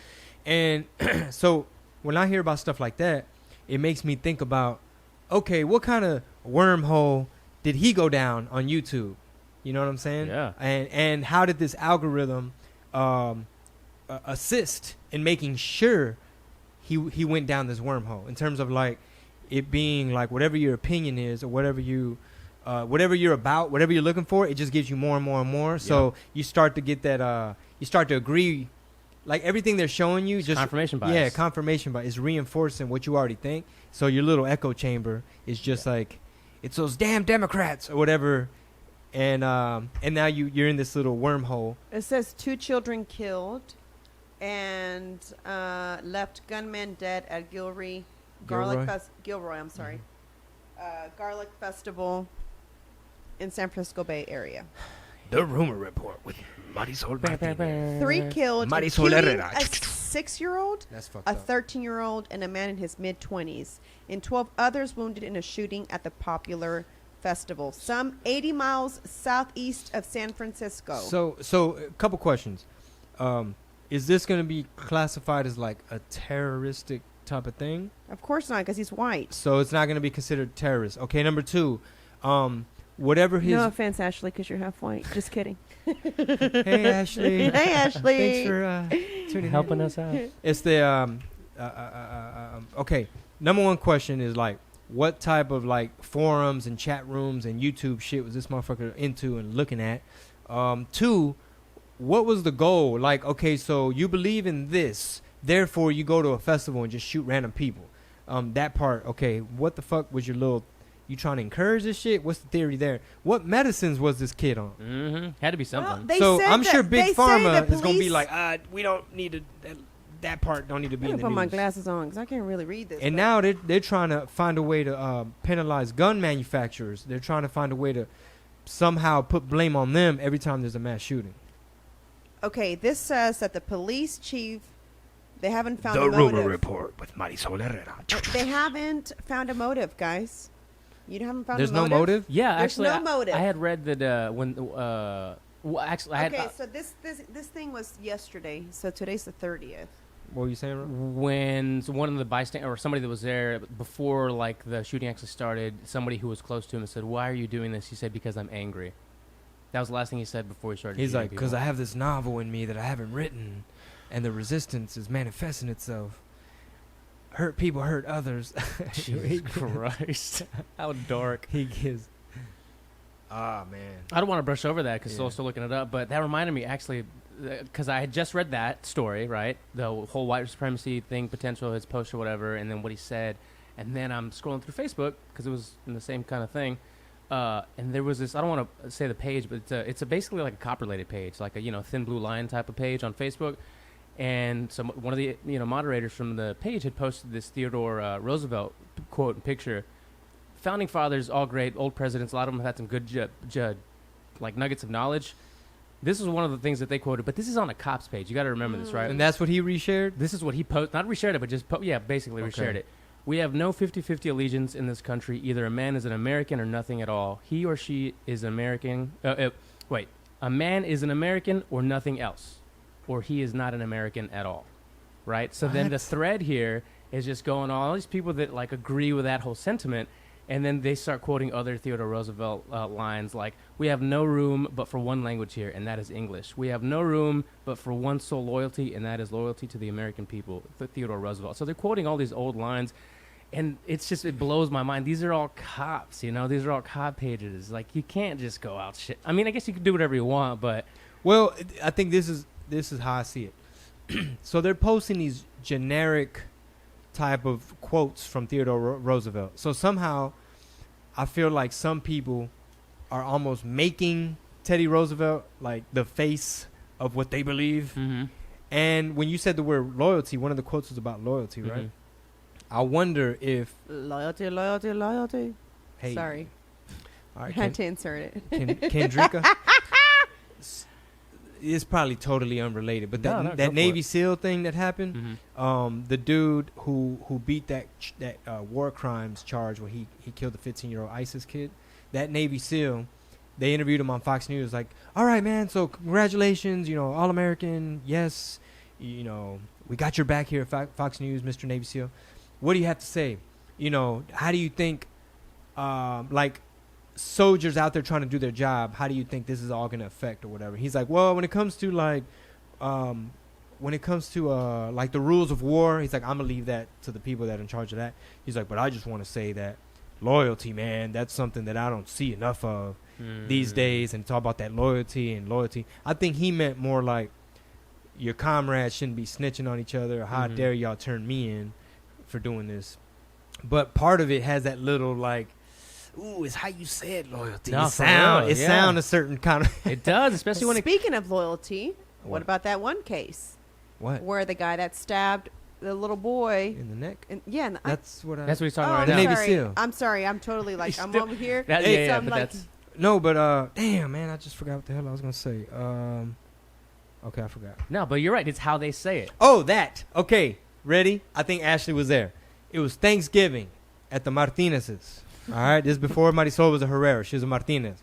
B: And so when I hear about stuff like that, it makes me think about, okay, what kind of wormhole did he go down on YouTube? You know what I'm saying?
C: Yeah.
B: And how did this algorithm assist in making sure he went down this wormhole, in terms of like it being like whatever your opinion is or whatever you're about, whatever you're looking for, it just gives you more and more and more. So you start to get that you start to agree, like everything they're showing you, just
C: confirmation bias.
B: Yeah, confirmation bias is reinforcing what you already think. So your little echo chamber is just like, it's those damn Democrats or whatever. And now you're in this little wormhole.
D: It says 2 children killed and left gunmen dead at Gilroy. I'm sorry. Garlic Festival in San Francisco Bay Area.
B: The rumor report with Marisol Martinez.
D: 3 killed,
B: Marisol
D: including
B: Herrera.
D: a 6-year-old,
B: That's fucked
D: a
B: up.
D: 13-year-old, and a man in his mid-20s, and 12 others wounded in a shooting at the popular festival, some 80 miles southeast of San Francisco.
B: So a couple questions. Is this going to be classified as like a terroristic type of thing?
D: Of course not, because he's white.
B: So it's not going to be considered terrorist. Okay, number 2, whatever his...
D: No offense, Ashley, because you're half white. Just kidding.
B: Hey, Ashley.
D: Hey, Ashley.
B: Thanks for tuning
C: helping us out.
B: It's the... okay, number 1 question is like, what type of like forums and chat rooms and YouTube shit was this motherfucker into and looking at? 2, what was the goal? Like, okay, so you believe in this, therefore you go to a festival and just shoot random people. That part, okay, what the fuck was your little... You trying to encourage this shit? What's the theory there? What medicines was this kid on?
C: Had to be something.
D: Well,
B: so I'm sure Big Pharma is going to be
D: police-
B: like, we don't need to... That part don't need to be
D: I'm
B: in
D: going
B: the
D: to put
B: news.
D: my glasses on because I can't really read this.
B: And now they're trying to find a way to penalize gun manufacturers. They're trying to find a way to somehow put blame on them every time there's a mass shooting.
D: Okay, this says that the police chief, they haven't found a motive.
B: The rumor report with Marisol Herrera.
D: They haven't found a motive, guys. You haven't found
B: There's
D: a motive?
B: no motive?
C: Yeah,
D: There's
C: actually,
D: no motive.
C: I had read that when well, actually, I had
D: Okay, so this thing was yesterday, so today's the 30th.
B: What were you saying, bro?
C: when one of the bystanders or somebody that was there before like the shooting actually started, somebody who was close to him and said, "Why are you doing this?" He said, "Because I'm angry." That was the last thing he said before he started.
B: He's
C: shooting
B: like, because
C: people.
B: I have this novel in me that I haven't written, and the resistance is manifesting itself. Hurt people hurt others.
C: Jesus Christ, how dark.
B: He gives. Ah, man.
C: I don't want to brush over that because
B: Yeah.
C: still looking it up, but that reminded me actually, because I had just read that story, right? The whole white supremacy thing, potential, his post or whatever, and then what he said, and then I'm scrolling through Facebook because it was in the same kind of thing, and there was this. I don't want to say the page, but it's basically like a cop-related page, like a thin blue line type of page on Facebook, and one of the moderators from the page had posted this Theodore Roosevelt quote and picture. Founding fathers, all great, old presidents, a lot of them have had some good like nuggets of knowledge. This is one of the things that they quoted, but this is on a cop's page. You got to remember this, right?
B: And that's what he reshared?
C: This is what he posted. Not reshared it, but just basically reshared it. We have no 50-50 allegiance in this country. Either a man is an American or nothing at all. He or she is an American. A man is an American or nothing else, or he is not an American at all, right? So then the thread here is just going on all these people that like agree with that whole sentiment. And then they start quoting other Theodore Roosevelt lines like, "We have no room but for one language here, and that is English. We have no room but for one sole loyalty, and that is loyalty to the American people." Theodore Roosevelt. So they're quoting all these old lines, And it blows my mind. These are all cops, you know. These are all cop pages. Like, you can't just go out shit. I mean, I guess you can do whatever you want, but
B: Well, I think this is how I see it. So they're posting these generic type of quotes from Theodore Roosevelt. So somehow, I feel like some people are almost making Teddy Roosevelt like the face of what they believe.
C: mm-hmm.
B: And when you said the word loyalty, one of the quotes was about loyalty, right?
C: Mhm.
B: I wonder if
D: Loyalty.
B: hey,
D: Sorry.
B: all right,
D: I had to insert it.
B: Kendricka. It's probably totally unrelated, but
C: No,
B: that
C: go for
B: Navy
C: it.
B: SEAL thing that happened,
C: Mhm.
B: the dude who beat that war crimes charge where he killed the 15-year-old ISIS kid, that Navy SEAL, they interviewed him on Fox News, like, all right, man, so congratulations, you know, All-American, yes, you know, we got your back here at Fox News, Mr. Navy SEAL. What do you have to say? You know, how do you think, like, soldiers out there trying to do their job, how do you think this is all going to affect or whatever? He's like, well, when it comes to like the rules of war, he's like, I'm gonna leave that to the people that are in charge of that. He's like, but I just want to say that loyalty, man, that's something that I don't see enough of these days. And talk about that loyalty. I think he meant more like your comrades shouldn't be snitching on each other, or how dare y'all turn me in for doing this. But part of it has that little like, ooh, it's how you said loyalty.
C: No,
B: It sound
C: yeah.
B: a certain kind of.
C: It does, especially when it.
D: Speaking of loyalty, what
B: What?
D: about that one case
B: What?
D: where the guy that stabbed the little boy?
B: In the neck?
D: That's
B: That's what I.
C: That's what he's talking
D: oh,
C: about
B: The
C: right
B: Navy
C: now.
D: sorry.
B: SEAL.
D: I'm sorry. I'm totally like,
C: He's
D: I'm
C: still-
D: over here.
C: That,
B: Hey,
C: yeah,
D: so I'm
C: but
D: like,
C: that's
B: No, but damn, man, I just forgot what the hell I was gonna say. Okay, I forgot.
C: no, but you're right. It's how they say it.
B: Oh, that. Okay, ready? I think Ashley was there. It was Thanksgiving at the Martinez's. All right, this is before Marisol was a Herrera. She was a Martinez.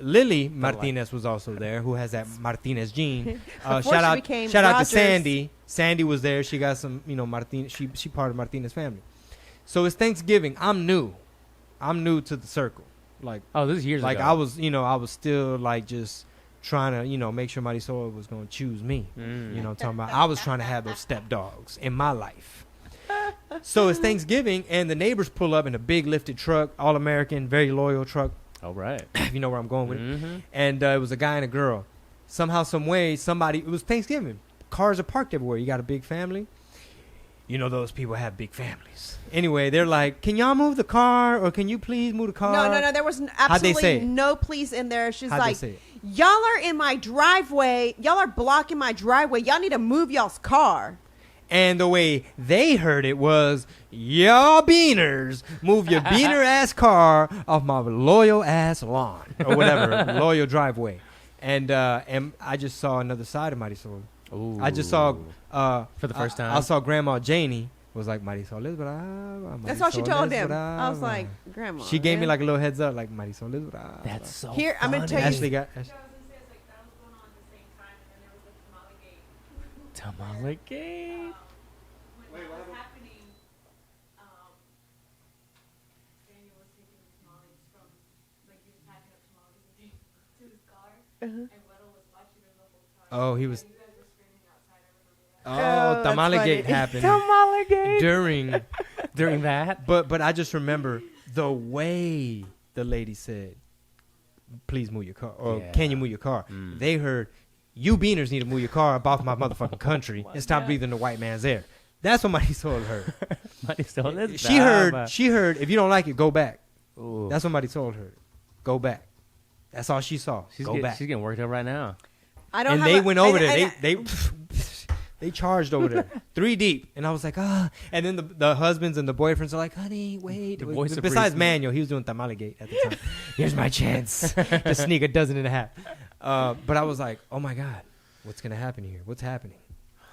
B: Lily Martinez was also there, who has that Martinez gene.
D: Before
B: Shout
D: she
B: out,
D: became
B: shout out to
D: Rogers.
B: Sandy. Sandy was there. She got some, Martinez. She part of Martinez family. So it's Thanksgiving. I'm new to the circle. Like
C: Oh, this is years ago.
B: I was still like just trying to, make sure Marisol was gonna choose me. Talking about I was trying to have those stepdogs in my life. So it's Thanksgiving, and the neighbors pull up in a big lifted truck, all American, very loyal truck.
C: All right.
B: If you know where I'm going with it.
C: Mm-hmm.
B: And it was a guy and a girl. Somehow, some way, it was Thanksgiving. Cars are parked everywhere. You got a big family. You know those people have big families. Anyway, they're like, can y'all move the car, or can you please move the car?
D: No. There was
B: they say
D: absolutely
B: it?
D: no please in there. She's
B: How'd they
D: like,
B: say it?
D: y'all are in my driveway. Y'all are blocking my driveway. Y'all need to move y'all's car.
B: And the way they heard it was, y'all beaners, move your beaner ass car off my loyal ass lawn, or whatever, loyal driveway. And I just saw another side of Marisol.
C: Ooh.
B: I just saw
C: For the first time?
B: I saw Grandma Janie was like, Marisol es brava.
D: That's all she
B: Marisol
D: told
B: es
D: him. I was
B: brava."
D: like, Grandma.
B: She gave me
D: man.
B: like a little heads up, like Marisol es brava.
C: That's so
D: Here, I'm gonna
C: funny.
D: tell you-
B: Ashley got.
C: Tamale Gate.
B: Oh, he was.
D: Oh,
B: Oh,
D: that's
B: Tamale
D: funny.
B: Gate happened
C: Tamale Gate.
B: during
C: that.
B: But I just remember the way the lady said, "Please move your car," or
C: Yeah.
B: "Can you move your car?" They heard, "You beaners need to move your car up off my motherfucking country and stop breathing the white man's air." That's what Marisol heard.
C: Marisol es
B: She
C: brava.
B: heard. If you don't like it, go back.
C: Ooh.
B: That's what Marisol heard. Go back. That's all she saw. Go back.
C: She's getting worked up right now.
D: I don't
B: And
D: have
B: they
D: a-
B: went over there.
D: and-
B: They charged over there, 3 deep, and I was like, And then the husbands and the boyfriends are like, honey, wait.
C: The voice of
B: Besides
C: reason.
B: Manuel, he was doing Tamale Gate at the time. Here's my chance to sneak a dozen and a half. But I was like, oh my God, what's gonna happen here? What's happening?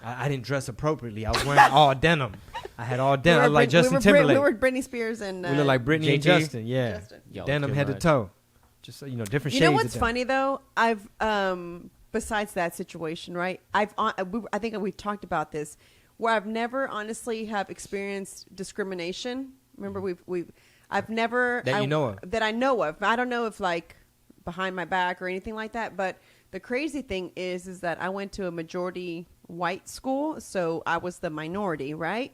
B: I didn't dress appropriately. I was wearing all denim. I had all denim. I was like Justin Timberlake.
D: We were Britney Spears and
B: We look like Britney and
C: JT?
B: Justin. Yeah,
D: Justin.
C: Y'all
B: denim
C: too
B: head to
C: much.
B: toe. Just different shades.
D: You know
B: of
D: what's
B: denim.
D: funny though? I've besides that situation, right? I think we've talked about this, where I've never honestly have experienced discrimination. Remember, I've never
B: That you know of.
D: that I know of. I don't know if like behind my back or anything like that. But the crazy thing is that I went to a majority white school, so I was the minority, right?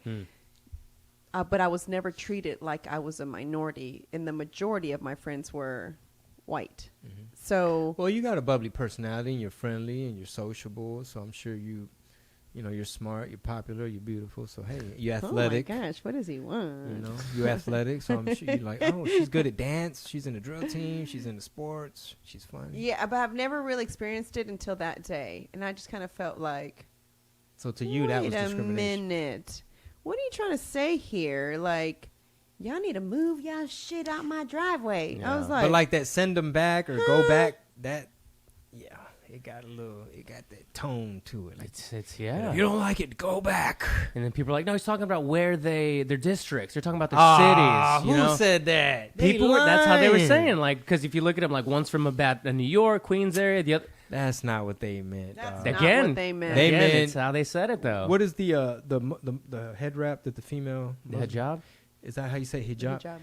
D: but I was never treated like I was a minority, and the majority of my friends were white.
B: Mm-hmm.
D: So,
B: Well, you got a bubbly personality, and you're friendly, and you're sociable. So I'm sure you're smart, you're popular, you're beautiful. So hey, you're athletic.
D: Oh my gosh, what does he want?
B: You're athletic. So I'm sure you're like, oh, she's good at dance. She's in the drill team. She's into sports. She's fun.
D: Yeah, but I've never really experienced it until that day, and I just kind of felt like,
B: So to you, that was
D: wait a
B: discrimination.
D: minute, what are you trying to say here? Like, y'all need to move y'all shit out my driveway. I was
C: Yeah.
D: like,
B: But like that, send them back or go back. That, yeah, it got that tone to it. Like,
C: It's yeah.
B: if you don't like it, go back.
C: And then people are like, no, he's talking about where their districts. They're talking about their cities. You
B: Who
C: know?
B: said that?
C: That's how they were
B: lying.
C: saying. Like, because if you look at them, like one's from a New York, Queens area, the other.
B: That's not what they meant.
D: That's
B: dog.
D: not
C: Again,
D: what they meant.
B: They
C: Again,
B: meant-
C: it's how they said it though.
B: What is the head wrap that the female
C: the hijab?
B: Is that how you say hijab?
D: Good job.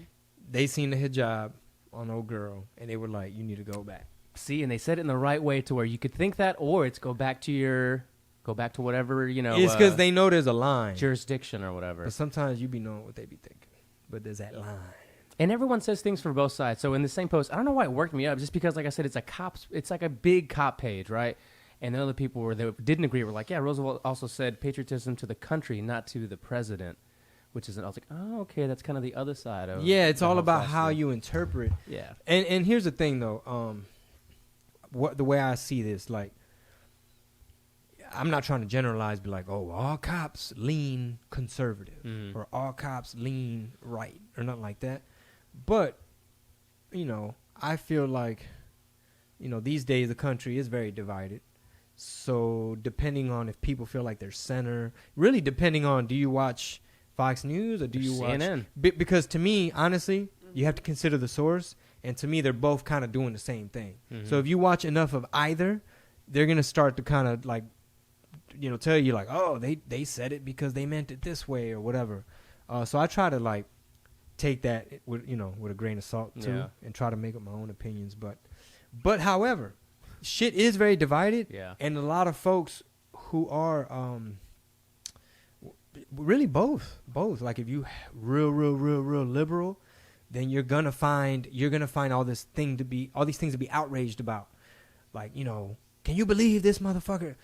B: They seen the hijab on old girl, and they were like, "You need to go back."
C: See, and they said it in the right way to where you could think that, or it's go back to whatever
B: It's because they know there's a line.
C: jurisdiction or whatever.
B: But sometimes you be knowing what they be thinking. But there's that line.
C: And everyone says things from both sides. So in the same post, I don't know why it worked me up, just because, like I said, it's like a big cop page, right? And the other people that didn't agree were like, yeah, Roosevelt also said patriotism to the country, not to the president, which is, I was like, oh, okay, that's kind of the other side of
B: Yeah, it's
C: the
B: all
C: whole
B: about how
C: philosophy.
B: you interpret.
C: Yeah.
B: And here's the thing, though. The way I see this, like, I'm not trying to generalize, be like, oh, all cops lean conservative
C: Mm.
B: or all cops lean right or nothing like that. But, I feel like, these days the country is very divided. So depending on if people feel like they're center, really depending on, do you watch Fox News or do you watch
C: CNN?
B: Because to me, honestly, you have to consider the source, and to me, they're both kind of doing the same thing.
C: Mhm.
B: So if you watch enough of either, they're gonna start to kind of like, tell you like, oh, they said it because they meant it this way or whatever. So I try to like take that with a grain of salt too,
C: Yeah.
B: and try to make up my own opinions. But however, shit is very divided,
C: Yeah.
B: and a lot of folks who are really both. Like if you real liberal, then you're gonna find all these things to be outraged about. Like, can you believe this motherfucker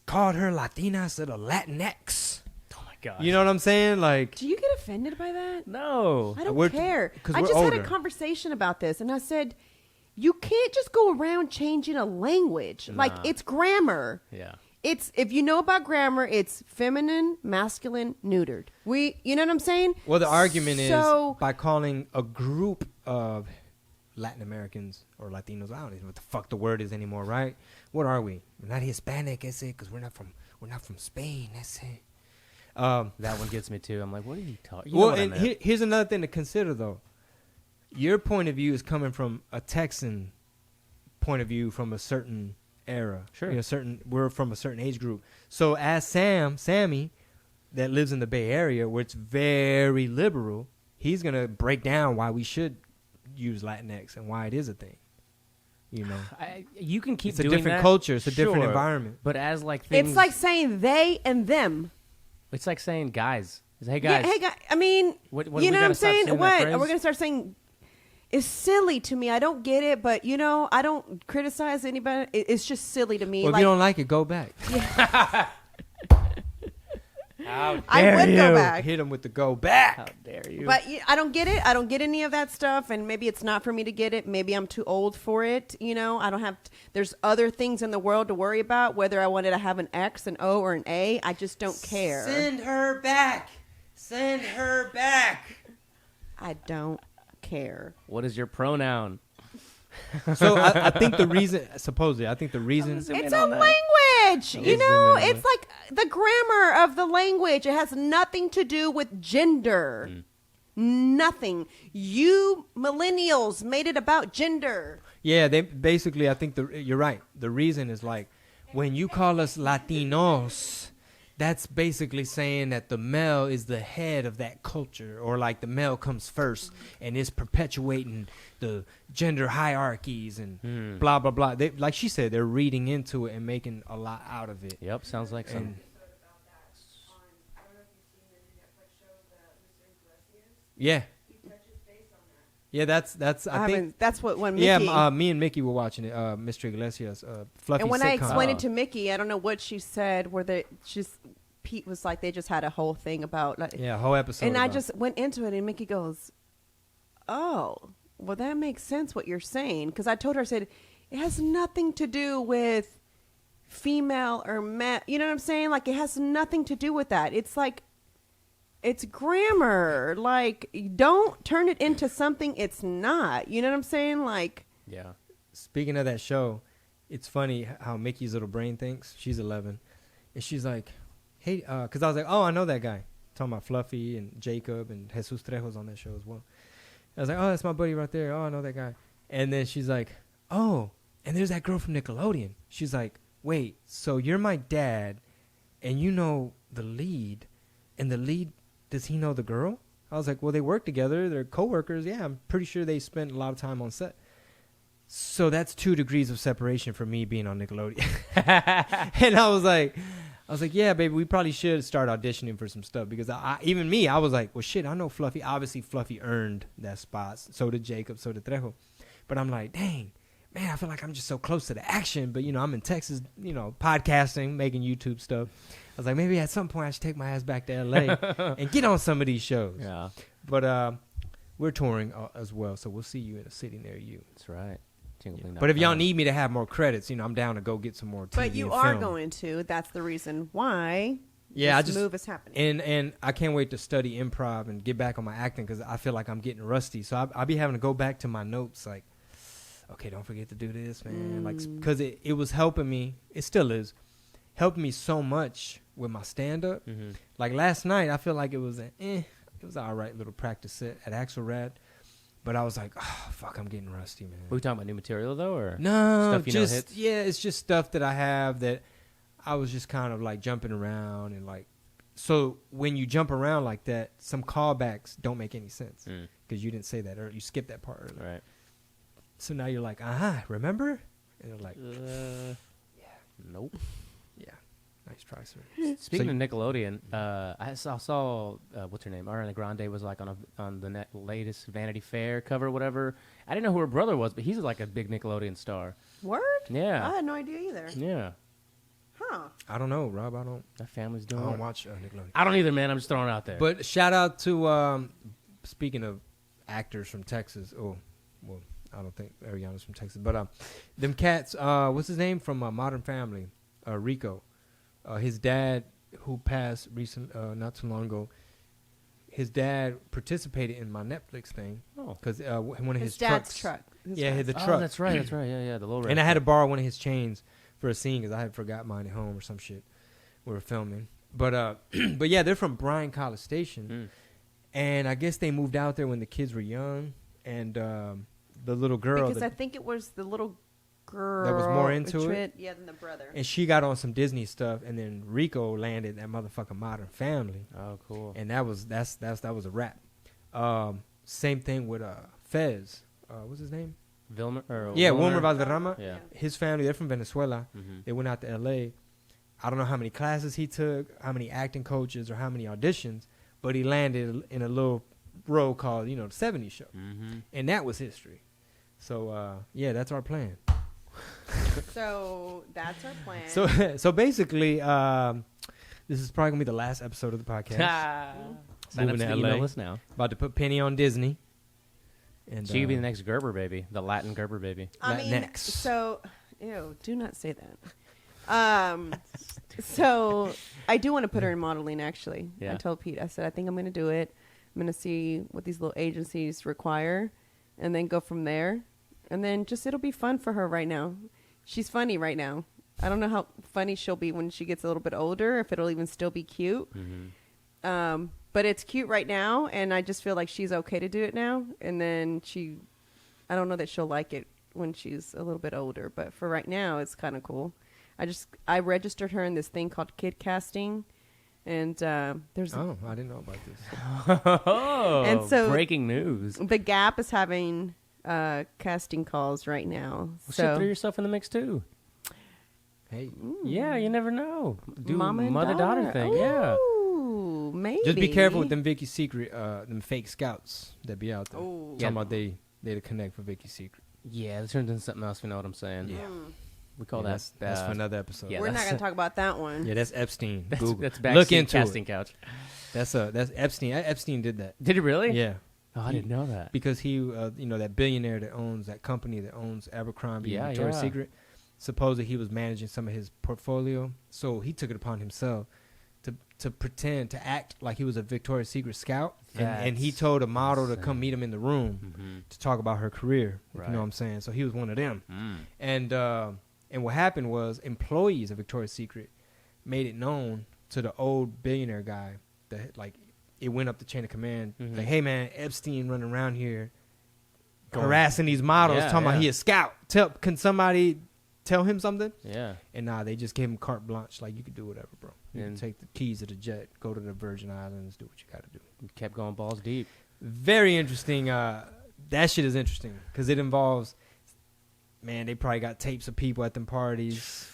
B: called her Latina instead of Latinx?
C: Oh my god.
B: You know what I'm saying? Like,
D: Do you get offended by that?
C: No.
D: I don't
B: We're-
D: care.
B: 'cause
D: I
B: we're
D: just had
B: older.
D: a conversation about this, and I said, you can't just go around changing a language. Like,
C: Nah.
D: it's grammar.
C: Yeah.
D: It's, if you know about grammar, it's feminine, masculine, neutered. You know what I'm saying?
B: well, the argument
D: So-
B: is by calling a group of Latin Americans or Latinos, I don't even know what the fuck the word is anymore, right? What are we? We're not Hispanic, is it? Because we're not from Spain, that's it.
C: That one gets me too. I'm like, what are you talking?
B: Well, and here's another thing to consider, though. Your point of view is coming from a Texan point of view from a certain era.
C: Sure.
B: We're from a certain age group. So as Sammy, that lives in the Bay Area, where it's very liberal, he's gonna break down why we should use Latinx and why it is a thing.
C: You can keep
B: It's a
C: doing
B: different
C: that.
B: culture. It's a different
C: Sure.
B: environment.
C: But as like things,
D: It's like saying they and them.
C: it's like saying guys. It's, hey guys.
D: Yeah, hey, guys. I mean,
C: What
D: you
C: we
D: know what
C: gotta
D: I'm
C: stop
D: saying?
C: saying that
D: What?
C: phrase?
D: We're going to start saying, it's silly to me. I don't get it, but, I don't criticize anybody. It's just silly to me.
B: Well, if
D: like,
B: you don't like it, go back.
C: How
D: I
C: dare
D: would
C: you?
D: go back.
B: Hit him with the go back.
C: How dare you?
D: But I don't get it. I don't get any of that stuff, and maybe it's not for me to get it. Maybe I'm too old for it. I don't have. There's other things in the world to worry about. Whether I wanted to have an X, an O, or an A, I just don't care.
B: Send her back. Send her back.
D: I don't care.
C: What is your pronoun?
B: So I think the reason, supposedly,
D: It's a language.
C: zoom in on
D: It's like the grammar of the language. It has nothing to do with gender. Nothing. You millennials made it about gender.
B: Yeah, they basically, I think you're right. The reason is like, when you call us Latinos, that's basically saying that the male is the head of that culture, or like the male comes first and is perpetuating the gender hierarchies and blah, blah, blah. Like she said, they're reading into it and making a lot out of it.
C: Yep, sounds like some.
B: And Yeah. Yeah, that's I think
D: that's what when Mickey.
B: yeah. Me and Mickey were watching it. Mr. Iglesias, fluffy.
D: And when
B: sitcom.
D: I explained it to Mickey, I don't know what she said. Pete was like, they just had a whole thing about like,
B: yeah, whole episode.
D: and I
B: about
D: just went into it, and Mickey goes, "Oh, well, that makes sense what you're saying." Because I told her, I said, it has nothing to do with female or male. You know what I'm saying? Like, it has nothing to do with that. It's like, it's grammar. Like, don't turn it into something it's not. You know what I'm saying? Like,
C: Yeah.
B: Speaking of that show, it's funny how Mickey's little brain thinks. She's 11, and she's like, "Hey," because I was like, "Oh, I know that guy." Talking about Fluffy and Jacob and Jesus Trejo's on that show as well. I was like, "Oh, that's my buddy right there. Oh, I know that guy." And then she's like, "Oh, and there's that girl from Nickelodeon." She's like, "Wait, so you're my dad, and you know the lead, and the lead, does he know the girl?" I was like, "Well, they work together. They're coworkers. Yeah, I'm pretty sure they spent a lot of time on set." So that's 2 degrees of separation for me being on Nickelodeon. And I was like, "Yeah, baby, we probably should start auditioning for some stuff," because even me, I was like, "Well, shit, I know Fluffy. Obviously, Fluffy earned that spot. So did Jacob. So did Trejo." But I'm like, dang, man, I feel like I'm just so close to the action. But, I'm in Texas, podcasting, making YouTube stuff. I was like, maybe at some point I should take my ass back to L.A. and get on some of these shows.
C: Yeah.
B: But we're touring as well, so we'll see you in a city near you.
C: That's right.
B: But if y'all need me to have more credits, I'm down to go get some more TV
D: but you
B: and
D: are
B: film.
D: going to. That's the reason why
B: Yeah,
D: this move is happening.
B: And I can't wait to study improv and get back on my acting because I feel like I'm getting rusty. So I'll be having to go back to my notes like, okay, don't forget to do this, man. Like, because it was helping me. It still is helping me so much with my stand-up.
C: Mm-hmm.
B: Like last night, I feel like it was it was an all right little practice set at Axelrad. But I was like, oh, fuck, I'm getting rusty, man.
C: Were we talking about new material, though, or
B: no,
C: stuff you know hits?
B: Yeah, it's just stuff that I have that I was just kind of like jumping around and like. So when you jump around like that, some callbacks don't make any sense because you didn't say that or you skipped that part earlier.
C: Right.
B: So now you're like, remember? And they're like,
C: yeah, nope.
B: Yeah, nice try, sir.
C: Speaking of Nickelodeon, I saw what's her name? Ariana Grande was like on the latest Vanity Fair cover, or whatever. I didn't know who her brother was, but he's like a big Nickelodeon star.
D: Word?
C: Yeah.
D: I had no idea either.
C: Yeah.
D: Huh.
B: I don't know, Rob.
C: That family's
B: I
C: doing.
B: don't watch Nickelodeon.
C: I don't either, man. I'm just throwing it out there.
B: But shout out to speaking of actors from Texas. Oh, well, I don't think Ariana's from Texas, but them cats. What's his name from Modern Family? Rico. His dad, who passed not too long ago. His dad participated in my Netflix thing.
C: Oh,
B: because one of his
D: dad's
B: trucks.
D: truck.
B: Yeah, the
C: oh,
B: truck.
C: that's right. That's right. Yeah. The low.
B: And I had to borrow one of his chains for a scene because I had forgot mine at home or some shit. We were filming, but but yeah, they're from Bryan College Station, and I guess they moved out there when the kids were young, and the little girl.
D: Because I think it was the little girl
B: that was more into it.
D: Yeah, than the brother.
B: And she got on some Disney stuff, and then Rico landed that motherfucking Modern Family.
C: Oh, cool.
B: And that was a wrap. Same thing with Fez. What's his name?
C: Wilmer
B: Valderrama.
C: Yeah.
B: His family, they're from Venezuela.
C: Mm-hmm.
B: They went out to L.A. I don't know how many classes he took, how many acting coaches, or how many auditions, but he landed in a little role called, the 70s Show.
C: Mm-hmm.
B: And that was history. So, yeah, that's our plan.
D: So that's our plan.
B: So basically, this is probably going to be the last episode of the podcast.
C: Sign up
B: Moving
C: to
B: to
C: the email
B: LA.
C: list now.
B: About to put Penny on Disney. And
C: She could be the next Gerber baby, the Latin Gerber baby.
D: I mean,
B: Latinx.
D: so, do not say that. So I do want to put her in modeling, actually.
C: Yeah.
D: I told Pete, I said, I think I'm going to do it. I'm going to see what these little agencies require and then go from there. And then it'll be fun for her right now. She's funny right now. I don't know how funny she'll be when she gets a little bit older, if it'll even still be cute.
C: Mm-hmm.
D: But it's cute right now, and I just feel like she's okay to do it now. And then I don't know that she'll like it when she's a little bit older, but for right now, it's kind of cool. I registered her in this thing called Kid Casting, and there's
B: Oh, I didn't know about this.
C: Oh,
D: And so-
C: breaking news.
D: The Gap is having casting calls right now.
C: Well, shit, throw yourself in the mix too.
B: Hey.
C: Yeah, you never know. Do
D: Mama and
C: mother-daughter thing. Yeah.
D: Ooh, maybe.
B: Just be careful with them Vicky's Secret, them fake scouts that be out there.
D: Oh.
B: Talking about they to connect for Vicky's Secret.
C: Yeah, this turns into something else. You know what I'm saying?
B: Yeah.
C: We call
B: that's for another episode.
C: Yeah,
D: We're not going to talk about that one.
B: Yeah, that's Epstein.
C: That's
B: Google.
C: Look
B: into
C: casting
B: it.
C: couch.
B: That's Epstein. Epstein did that.
C: Did he really?
B: Yeah.
C: Oh, I didn't know that.
B: Because he, that billionaire that owns that company that owns Abercrombie and Victoria's Secret, supposedly he was managing some of his portfolio. So he took it upon himself to pretend to act like he was a Victoria's Secret scout, and he told a model to come meet him in the room to talk about her career. If you know what I'm saying? So he was one of them. And what happened was employees of Victoria's Secret made it known to the old billionaire guy that it went up the chain of command. Like, hey man, Epstein running around here harassing these models, talking about he a scout. Can somebody tell him something?
C: Yeah.
B: And they just gave him carte blanche. Like, you can do whatever, bro. You can take the keys of the jet, go to the Virgin Islands, do what you got to do.
C: You kept going balls deep.
B: Very interesting. That shit is interesting because it involves, man, they probably got tapes of people at them parties.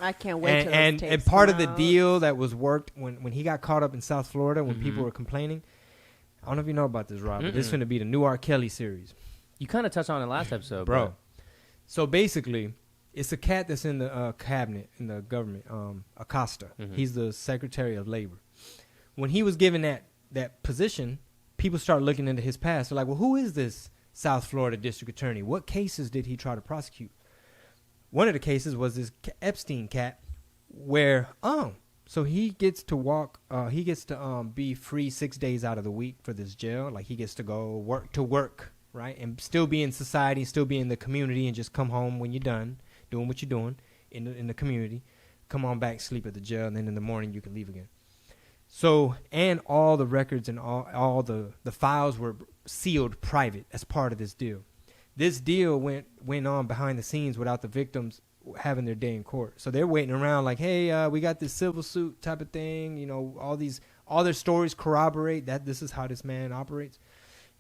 D: I can't wait till those tapes
B: and part
D: come
B: of the
D: out.
B: deal that was worked when he got caught up in South Florida when people were complaining. I don't know if you know about this, Rob, but this is going to be the new R. Kelly series.
C: You kind of touched on it last episode,
B: bro. So basically, it's a cat that's in the cabinet in the government, Acosta. He's the Secretary of Labor. When he was given that position, people started looking into his past. They're like, well, who is this South Florida district attorney? What cases did he try to prosecute? One of the cases was this Epstein cat where, so he gets to walk, he gets to be free 6 days out of the week for this jail. Like, he gets to go work, right? And still be in society, still be in the community, and just come home when you're done doing what you're doing in the community. Come on back, sleep at the jail, and then in the morning you can leave again. So, and all the records and all the files were sealed private as part of this deal. This deal went on behind the scenes without the victims having their day in court. So they're waiting around like, hey, we got this civil suit type of thing. You know, all their stories corroborate that this is how this man operates.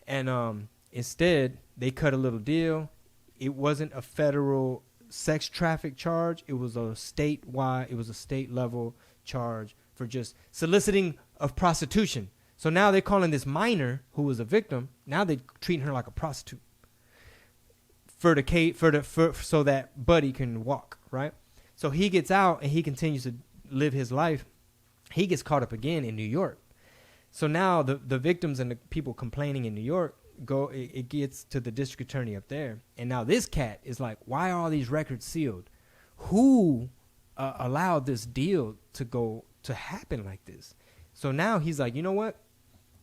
B: And instead, they cut a little deal. It wasn't a federal sex traffic charge. It was a state level charge for just soliciting of prostitution. So now they're calling this minor who was a victim. Now they're treating her like a prostitute so that Buddy can walk, right? So he gets out and he continues to live his life. He gets caught up again in New York. So now the victims and the people complaining in New York it gets to the district attorney up there. And now this cat is like, why are all these records sealed? Who allowed this deal to happen like this? So now he's like, you know what?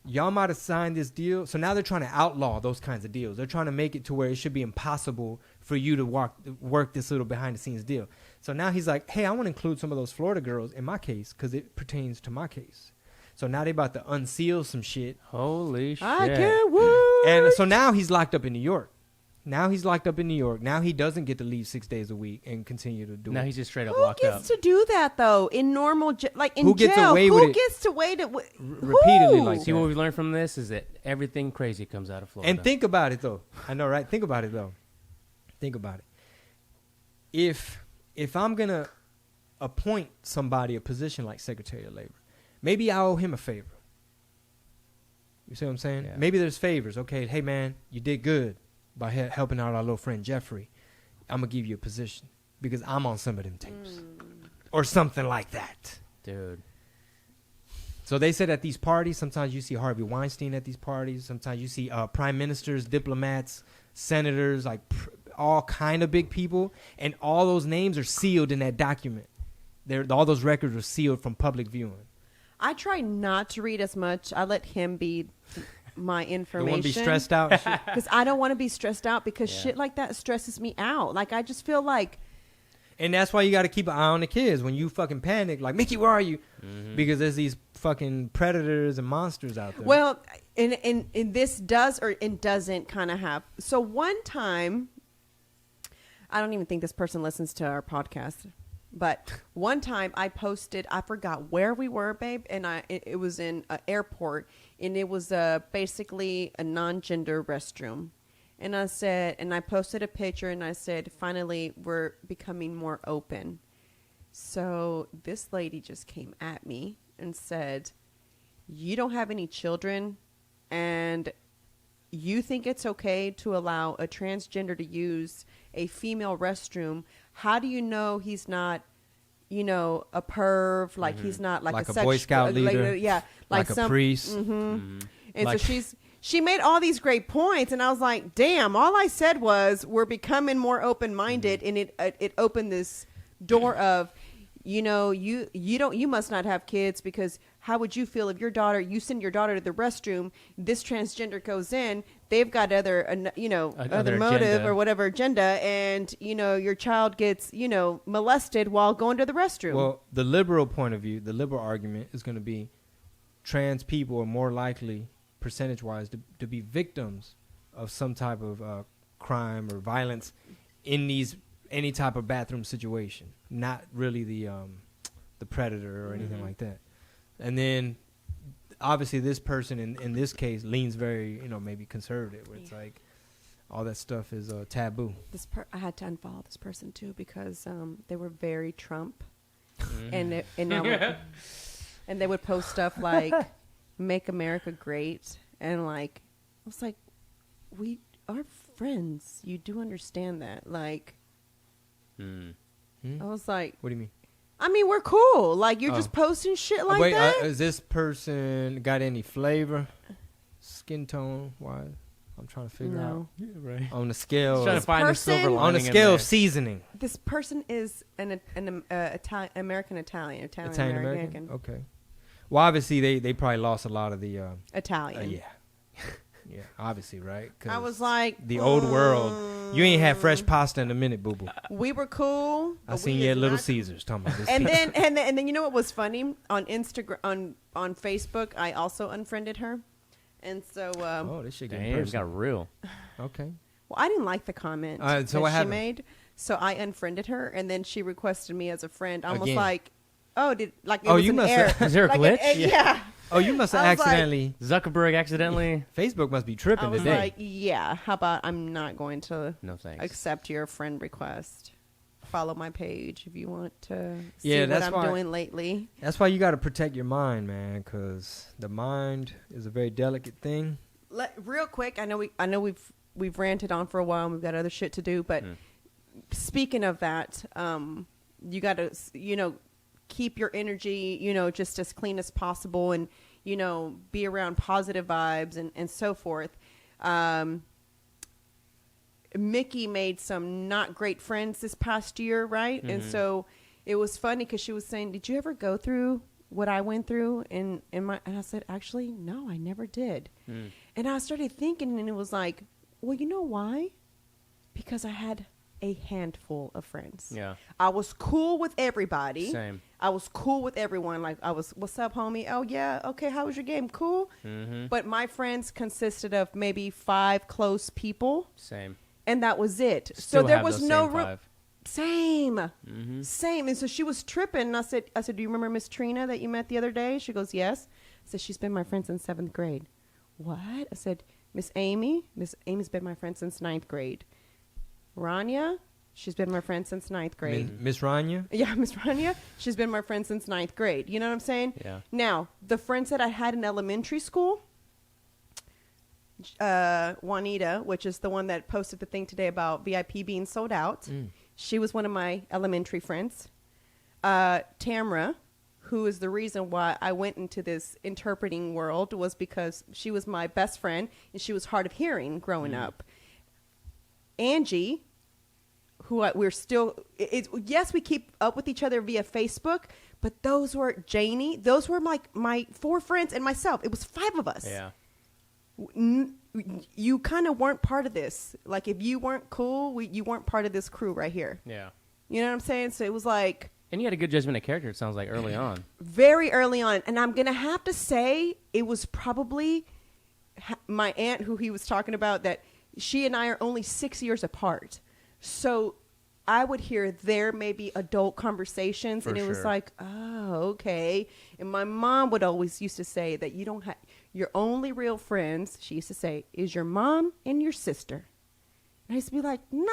B: Y'all might have signed this deal. So now they're trying to outlaw those kinds of deals. They're trying to make it to where it should be impossible for you to work this little behind the scenes deal. So now he's like, hey, I want to include some of those Florida girls in my case because it pertains to my case. So now they about to unseal some shit.
C: Holy shit.
D: I can't wait.
B: And so now he's locked up in New York. Now he doesn't get to leave 6 days a week and continue to do it.
C: Now he's just straight up
D: Who
C: locked up.
D: gets to do that though? In normal, in
B: Who gets
D: jail,
B: away with
D: who
B: it?
D: gets to wait
B: repeatedly like
C: See,
B: that.
C: what we learned from this is that everything crazy comes out of Florida.
B: And think about it though. I know, right? Think about it though. Think about it. If I'm gonna appoint somebody a position like Secretary of Labor, maybe I owe him a favor. You see what I'm saying?
C: Yeah.
B: Maybe there's favors. Okay, hey man, you did good by helping out our little friend Jeffrey. I'm gonna give you a position because I'm on some of them tapes, or something like that.
C: Dude.
B: So they said at these parties, sometimes you see Harvey Weinstein at these parties. Sometimes you see prime ministers, diplomats, senators, like all kind of big people, and all those names are sealed in that document. All those records are sealed from public viewing.
D: I try not to read as much. I let him be my information.
B: You want to be stressed out?
D: Because I don't want to be stressed out because shit like that stresses me out. Like, I just feel like...
B: And that's why you got to keep an eye on the kids. When you fucking panic, like, Mickey, where are you? Mm-hmm. Because there's these fucking predators and monsters out there.
D: Well, and this does or it doesn't kind of have... So one time... I don't even think this person listens to our podcast. But one time I posted, I forgot where we were, babe, and it was in an airport, and it was basically a non-gender restroom. And I posted a picture, and I said, finally, we're becoming more open. So this lady just came at me and said, you don't have any children and you think it's okay to allow a transgender to use a female restroom, how do you know he's not, you know, a perv, like he's not like
B: a Boy Scout leader, like a priest.
D: And
B: Like-
D: so she made all these great points, and I was like, damn, all I said was we're becoming more open-minded, and it opened this door of, you know, you must not have kids, because how would you feel if you send your daughter to the restroom, this transgender goes in, they've got other motive
C: agenda.
D: or whatever agenda, and, you know, your child gets, you know, molested while going to the restroom.
B: Well, the liberal point of view, the liberal argument is going to be trans people are more likely, percentage-wise, to be victims of some type of crime or violence in any type of bathroom situation, not really the predator or anything like that. And then, obviously, this person in this case leans very, you know, maybe conservative, where it's like all that stuff is taboo.
D: I had to unfollow this person too because they were very Trump, and they would post stuff like "Make America Great," and like I was like, we are friends. You do understand that, like. I was like,
B: What do you mean?
D: I mean, we're cool. Like, you're just posting shit like that.
B: Is this person got any flavor, skin tone wise? I'm trying to figure out.
C: Yeah, right.
B: On the scale,
C: Trying to find the silver lining
B: on the
C: in
B: scale
C: there.
B: of seasoning.
D: This person is an American Italian.
B: Italian-American? Okay. Well, obviously, they probably lost a lot of the...
D: Italian.
B: yeah. Yeah, obviously, right? 'Cause
D: I was like...
B: the old world. You ain't had fresh pasta in a minute, boo-boo.
D: We were cool.
B: I seen you at Little Caesars talking about this
D: And
B: pizza.
D: then you know what was funny? On Instagram, on Facebook, I also unfriended her. And so...
B: oh, this shit getting
C: Damn, it
B: personal.
C: got real.
B: Okay.
D: well, I didn't like the comment
B: So
D: that
B: what
D: she
B: happened?
D: made. So I unfriended her, and then she requested me as a friend. I was
B: Again.
D: like... Oh, it
B: Oh,
D: was
B: you
D: an
B: must
D: error.
B: have-
C: Is there a
D: Like
C: glitch?
D: yeah.
B: Oh, you must have
D: I was like-
B: accidentally...
C: Zuckerberg accidentally.
B: Facebook must be tripping
D: I was
B: today.
D: like, yeah, how about I'm not going to
C: No thanks.
D: accept your friend request. Follow my page if you want to see
B: Yeah,
D: what
B: that's
D: I'm
B: why-
D: doing lately.
B: That's why you got to protect your mind, man, because the mind is a very delicate thing.
D: Real quick, I know we've ranted on for a while and we've got other shit to do, but speaking of that, you got to, you know, keep your energy, you know, just as clean as possible, and, you know, be around positive vibes and so forth. Mickey made some not great friends this past year, right? And so it was funny because she was saying, did you ever go through what I went through? And I said, actually, no, I never did. And I started thinking, and it was like, well, you know why? Because I had a handful of friends.
C: Yeah.
D: I was cool with everybody.
C: Same.
D: I was cool with everyone. Like, I was, what's up, homie? Oh, yeah. Okay. How was your game? Cool. But my friends consisted of maybe 5 close people.
C: Same.
D: And that was it.
C: Still
D: so there
C: have
D: was
C: those
D: no
C: same
D: real
C: 5.
D: same. And so she was tripping. And I said, do you remember Miss Trina that you met the other day? She goes, yes. I said, she's been my friend since 7th grade. What? I said, Miss Amy's been my friend since 9th grade. Rania, she's been my friend since 9th grade.
B: Miss Rania?
D: Yeah, Miss Rania, she's been my friend since 9th grade. You know what I'm saying?
C: Yeah.
D: Now, the friends that I had in elementary school, Juanita, which is the one that posted the thing today about VIP being sold out. She was one of my elementary friends. Tamra, who is the reason why I went into this interpreting world, was because she was my best friend and she was hard of hearing growing up. Angie, who we're still, yes, we keep up with each other via Facebook, but those were Janie. Those were my 4 friends and myself. It was 5 of us.
C: Yeah.
D: You kind of weren't part of this. Like, if you weren't cool, you weren't part of this crew right here.
C: Yeah.
D: You know what I'm saying? So it was like
C: And you had a good judgment of character, it sounds like, early on.
D: very early on. And I'm going to have to say it was probably my aunt who he was talking about, that she and I are only 6 years apart. So I would hear their maybe adult conversations, and it was
C: sure.
D: like, oh, okay. And my mom would always used to say that you don't have your only real friends, she used to say, is your mom and your sister. And I used to be like, nah,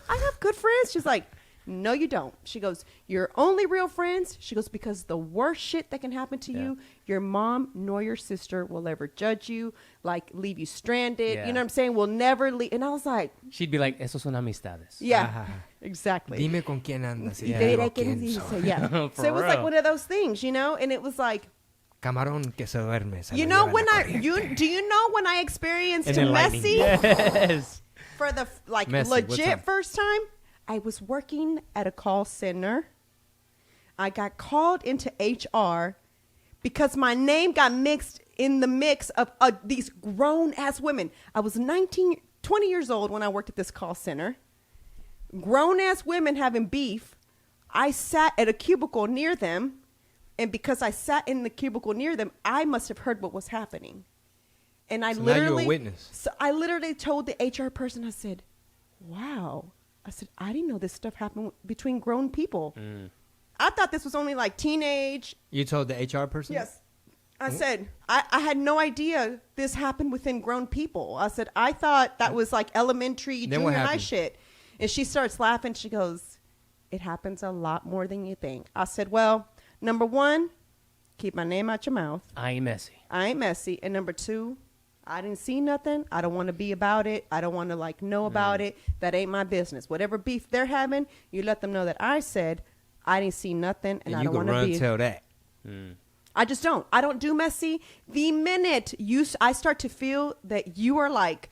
D: I have good friends. She's like, no, you don't. She goes, your only real friends, she goes, because the worst shit that can happen to you, your mom nor your sister will ever judge you, like leave you stranded. You know what I'm saying? Will never leave. And I was like,
C: she'd be like, esos son amistades.
D: Yeah, exactly.
B: Dime con quién andas.
D: Yeah. So it was like one of those things, you know? And it was like,
B: Camarón que se duerme.
D: You know when do you know when I experienced messy?
C: Yes.
D: For the
B: Messy,
D: legit first time, I was working at a call center. I got called into HR because my name got mixed in the mix of these grown ass women. I was 20 years old when I worked at this call center. Grown ass women having beef. I sat at a cubicle near them. And because I sat in the cubicle near them, I must have heard what was happening. And I literally,
B: now you're a witness.
D: So I literally told the HR person, I said, wow. I said, I didn't know this stuff happened between grown people. I thought this was only like teenage.
B: You told the HR person?
D: Yes. I said, I had no idea this happened within grown people. I said, I thought that was like elementary, junior high shit. And she starts laughing. She goes, it happens a lot more than you think. I said, well, number one, keep my name out your mouth.
C: I ain't messy. And number two, I didn't see nothing. I don't want to be about it. I don't want to know about it. That ain't my business. Whatever beef they're having, you let them know that I said I didn't see nothing, and I don't want to be.
B: You can run tell that.
D: I just don't. I don't do messy. The minute I start to feel that you are like,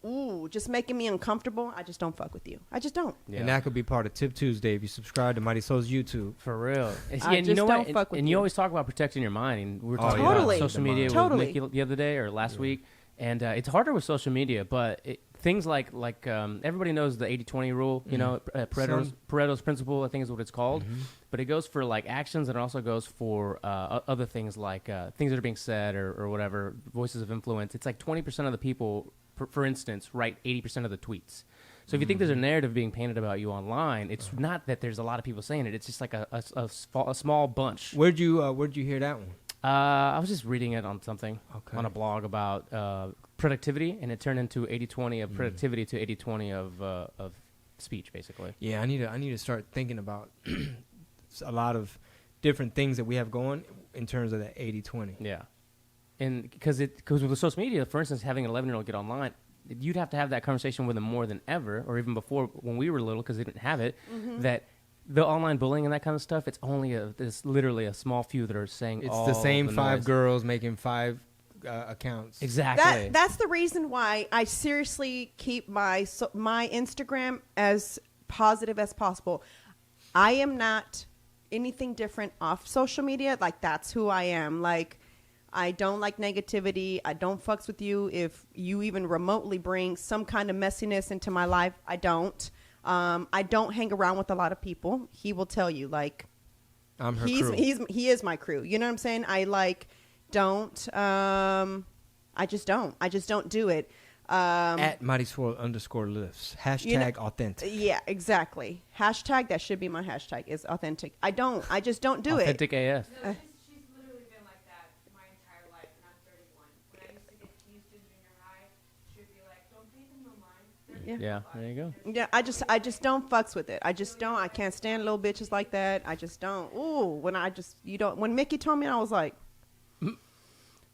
D: ooh, just making me uncomfortable, I just don't fuck with you. I just don't.
B: Yeah. And that could be part of Tip Tuesday if you subscribe to Mighty Soul's YouTube.
C: For real.
D: And you know what?
C: Fuck with you always talk about protecting your mind. And we were talking
D: totally.
C: about social media with Nikki the other day or last week. And it's harder with social media, but things like everybody knows the 80-20 rule, you know, Pareto's principle, I think is what it's called. But it goes for actions, and it also goes for other things like things that are being said or whatever, voices of influence. It's like 20% of the people, for instance, write 80% of the tweets. So if you think there's a narrative being painted about you online, it's not that there's a lot of people saying it. It's just like a small bunch.
B: Where'd you hear that one?
C: I was just reading it on something, on a blog about productivity, and it turned into 80-20 of productivity to 80-20 of speech, basically.
B: Yeah, I need to start thinking about a lot of different things that we have going in terms of that 80-20.
C: Yeah, and because with social media, for instance, having an 11-year-old get online, you'd have to have that conversation with them more than ever, or even before when we were little, because they didn't have it. That the online bullying and that kind of stuff, it's only it's literally a small few that are saying
B: it's
C: all
B: the same
C: the
B: five
C: noise.
B: girls making 5 accounts.
C: Exactly.
D: That's the reason why I seriously keep my Instagram as positive as possible. I am not anything different off social media. That's who I am. I don't like negativity. I don't fucks with you if you even remotely bring some kind of messiness into my life. I don't. I don't hang around with a lot of people. He will tell you,
B: I'm her
D: crew. He is my crew. You know what I'm saying? I don't. I just don't do it.
B: At @MightySwirl_lifts. Hashtag authentic.
D: Yeah, exactly. Hashtag, that should be my hashtag, is authentic. I just don't do
C: Authentic
D: it.
C: AF.
E: No, she's literally been like that my entire life, and I'm 31. When I used to get teased in junior high, she would be like, don't pay them no mind.
C: Yeah, there you go.
D: Yeah, I just don't fucks with it. I just don't. I can't stand little bitches like that. I just don't. Ooh, when Mickey told me, I was like,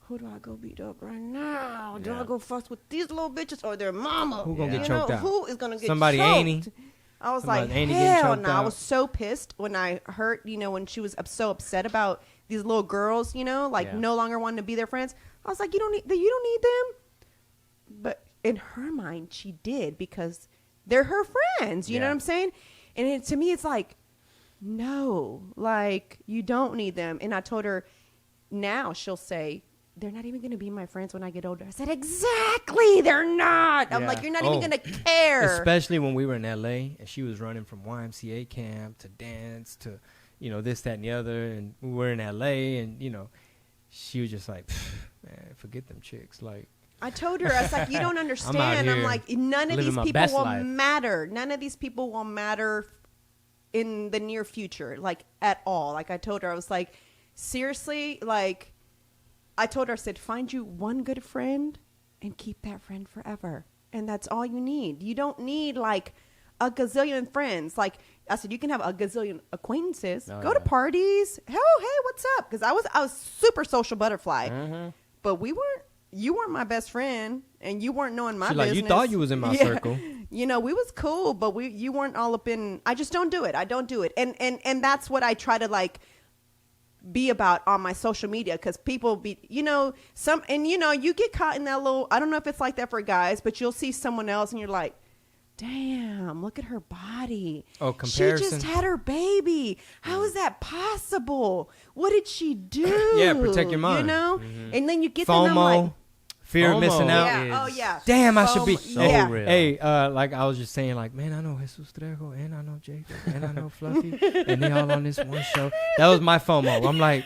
D: who do I go beat up right now? Do I go fuss with these little bitches or their mama?
B: Who gonna get choked out?
D: Who is gonna get
B: Somebody
D: choked?
B: ain't he?
D: I was
B: Somebody
D: like,
B: ain't he getting
D: hell
B: choked
D: no. I
B: out?
D: was so pissed when I heard, when she was so upset about these little girls, no longer wanting to be their friends. I was like, you don't need them. But in her mind, she did, because they're her friends. You know what I'm saying? And to me, it's like, no, you don't need them. And I told her, now she'll say, they're not even going to be my friends when I get older. I said, exactly, they're not. I'm like, you're not even going to care.
B: Especially when we were in L.A. and she was running from YMCA camp to dance to, this, that, and the other. And we were in L.A. and, she was just like, man, forget them chicks.
D: I told her, I was like, you don't understand. I'm like, none of these people will matter. None of these people will matter in the near future, at all. I told her, I was like, seriously, I told her, I said, find you one good friend and keep that friend forever. And that's all you need. You don't need a gazillion friends. Like I said, you can have a gazillion acquaintances.
C: Oh,
D: Go to
C: yeah.
D: parties. Hell, hey, what's up? Because I was super social butterfly, but you weren't my best friend, and you weren't knowing my
B: She
D: business.
B: like, you thought you was in my circle.
D: You know, we was cool, but you weren't all up in. I just don't do it. I don't do it, and that's what I try to like be about on my social media, because people be, you know, you get caught in that little. I don't know if it's like that for guys, but you'll see someone else and you're like, damn, look at her body.
B: Oh, comparison.
D: She just had her baby. How is that possible? What did she do?
B: Yeah, protect your mind.
D: You know, and then you get
B: FOMO,
D: them like,
B: fear of missing out.
D: yeah, oh yeah.
B: Damn, I should be.
C: So
D: yeah.
C: real.
B: Hey, like I was just saying, like, man, I know Jesus Trejo, and I know Jacob, and I know Fluffy, and they all on this one show. That was my FOMO. I'm like,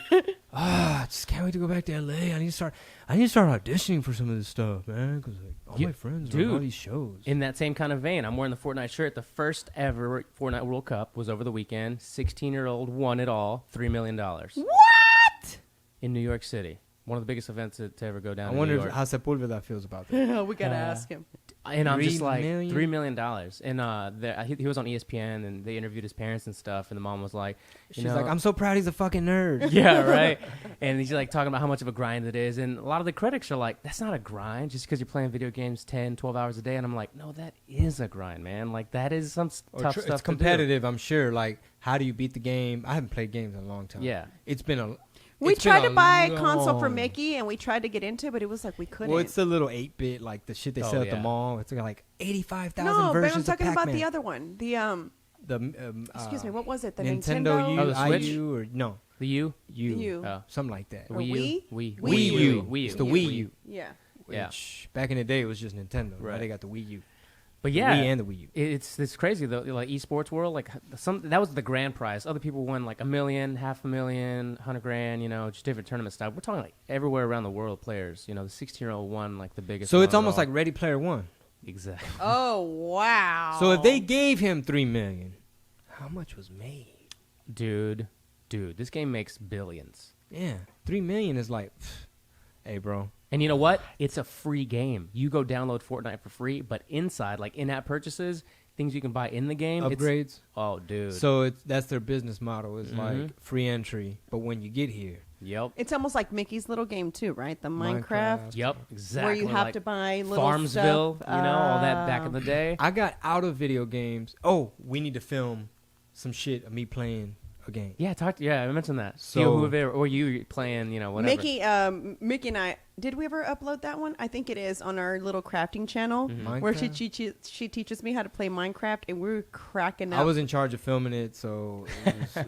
B: I just can't wait to go back to LA. I need to start auditioning for some of this stuff, man, because like, all my friends are on all these shows.
C: In that same kind of vein, I'm wearing the Fortnite shirt. The first ever Fortnite World Cup was over the weekend. 16-year-old won it all, $3 million.
D: What?
C: In New York City. One of the biggest events to ever go down
B: I
C: in New
B: wonder
C: York.
B: how Sepulveda feels about that.
D: We gotta ask him.
C: And I'm just
B: $3
C: like,
B: million?
C: $3 million. And he was on ESPN, and they interviewed his parents and stuff, and the mom was like,
B: She's like, I'm so proud he's a fucking nerd.
C: yeah, right. And he's like talking about how much of a grind it is. And a lot of the critics are like, that's not a grind just because you're playing video games 10, 12 hours a day. And I'm like, no, that is a grind, man. Like, that is some tough stuff.
B: It's competitive, I'm sure. Like, how do you beat the game? I haven't played games in a long time.
C: Yeah.
B: It's been a...
D: We
B: it's been
D: tried to buy a console for
B: long-
D: Mickey, and we tried to get into it, but it was like we couldn't.
B: Well, it's the little 8-bit, like the shit they sell at the
C: yeah.
B: mall. It's got like 85,000
D: no, but
B: versions
D: I'm talking
B: of
D: about
B: Pac-Man.
D: the other one. The
B: Excuse
D: me, what was it? The
B: Nintendo U,
C: Oh, the Switch?
B: IU, or no,
C: The U?
B: U,
D: The U.
C: Oh.
B: something like that.
C: The
D: Or
C: Wii U?
D: Wii?
C: Wii
B: U.
C: Wii U.
B: It's the Wii U.
D: Yeah.
C: Yeah.
B: Which back in the day it was just Nintendo. Right.
C: Right.
B: They got the Wii U.
C: But yeah,
B: the Wii and the Wii U.
C: it's crazy though. Like esports world, like that was the grand prize. Other people won like $1 million, $500,000, $100,000. You know, just different tournament stuff. We're talking like everywhere around the world. Players, you know, the 16-year-old won like the biggest.
B: So it's
C: one of
B: almost
C: all.
B: like Ready Player One.
C: Exactly.
D: Oh wow.
B: So if they gave him $3 million, how much was made?
C: Dude, this game makes billions.
B: Yeah, $3 million is like, hey, bro.
C: And you know what? It's a free game. You go download Fortnite for free, but inside, like in-app purchases, things you can buy in the game,
B: Upgrades.
C: Oh, dude.
B: So that's their business model. Is like free entry, but when you get here,
C: Yep.
D: It's almost like Mickey's little game too, right? The Minecraft.
C: Yep. Exactly.
D: Where you have
C: like
D: to buy little
C: Farmsville,
D: stuff.
C: you know, all that back in the day.
B: I got out of video games. Oh, we need to film some shit of me playing a game.
C: Yeah, I mentioned that.
B: So-
C: So whoever, or you playing, you know, whatever.
D: Mickey and I, did we ever upload that one? I think it is on our little crafting channel where she teaches me how to play Minecraft, and we were cracking up.
B: I was in charge of filming it, so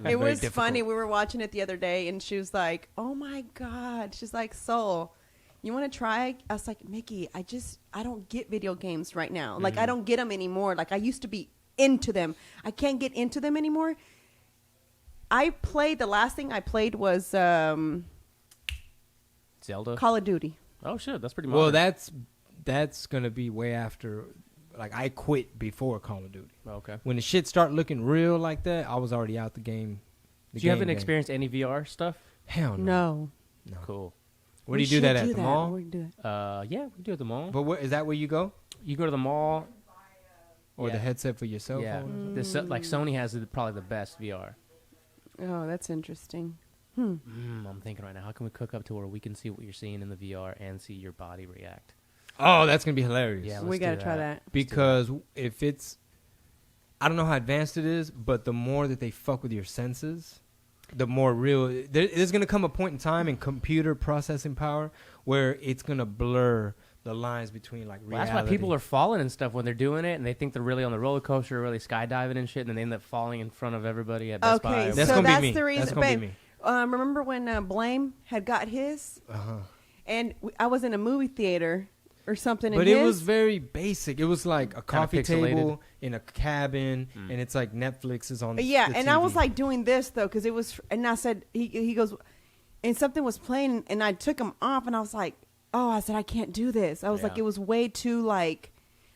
D: It was funny. We were watching it the other day, and she was like, "Oh my god!" She's like, "Soul, you want to try?" I was like, "Mickey, I don't get video games right now. Like, I don't get them anymore. Like, I used to be into them. I can't get into them anymore." The last thing I played was
C: Zelda.
D: Call of Duty.
C: Oh shit, that's pretty modern.
B: Well, that's gonna be way after. Like I quit before Call of Duty.
C: Oh, okay.
B: When the shit start looking real like that, I was already out the game.
C: Do you haven't experienced any VR stuff?
B: Hell no.
D: No.
C: Cool.
B: Where do you do that at the mall?
D: We do it.
C: Yeah, we do it at the mall.
B: But is that where you go?
C: You go to the mall.
B: Or
C: Yeah.
B: the headset for your cell
C: Yeah,
B: phone?
C: like Sony has probably the best VR.
D: Oh, that's interesting.
C: I'm thinking right now, how can we cook up to where we can see what you're seeing in the VR and see your body react?
B: Oh, that's gonna be hilarious.
C: Yeah,
D: We
C: let's
D: got to
C: do
D: try that.
B: Because if it's, I don't know how advanced it is, but the more that they fuck with your senses, the more real. There's gonna come a point in time in computer processing power where it's gonna blur the lines between like
C: Well,
B: reality.
C: that's why people are falling and stuff when they're doing it, and they think they're really on the roller coaster, or really skydiving and shit, and then they end up falling in front of everybody at Best Buy.
D: Okay,
B: That's
D: so
B: gonna be
D: that's
B: me.
D: the reason.
B: That's gonna be
D: babe,
B: me.
D: Remember when Blame had got his, and I was in a movie theater or something.
B: But
D: and
B: it
D: his,
B: was very basic. It was like a coffee
C: pixelated.
B: table in a cabin, and it's like Netflix is on.
D: Yeah,
B: the
D: and I was
B: TV.
D: like doing this though because it was, and I said he goes, and something was playing, and I took him off, and I was like, oh, I said I can't do this. I was like,
C: Yeah.
D: it was way too like,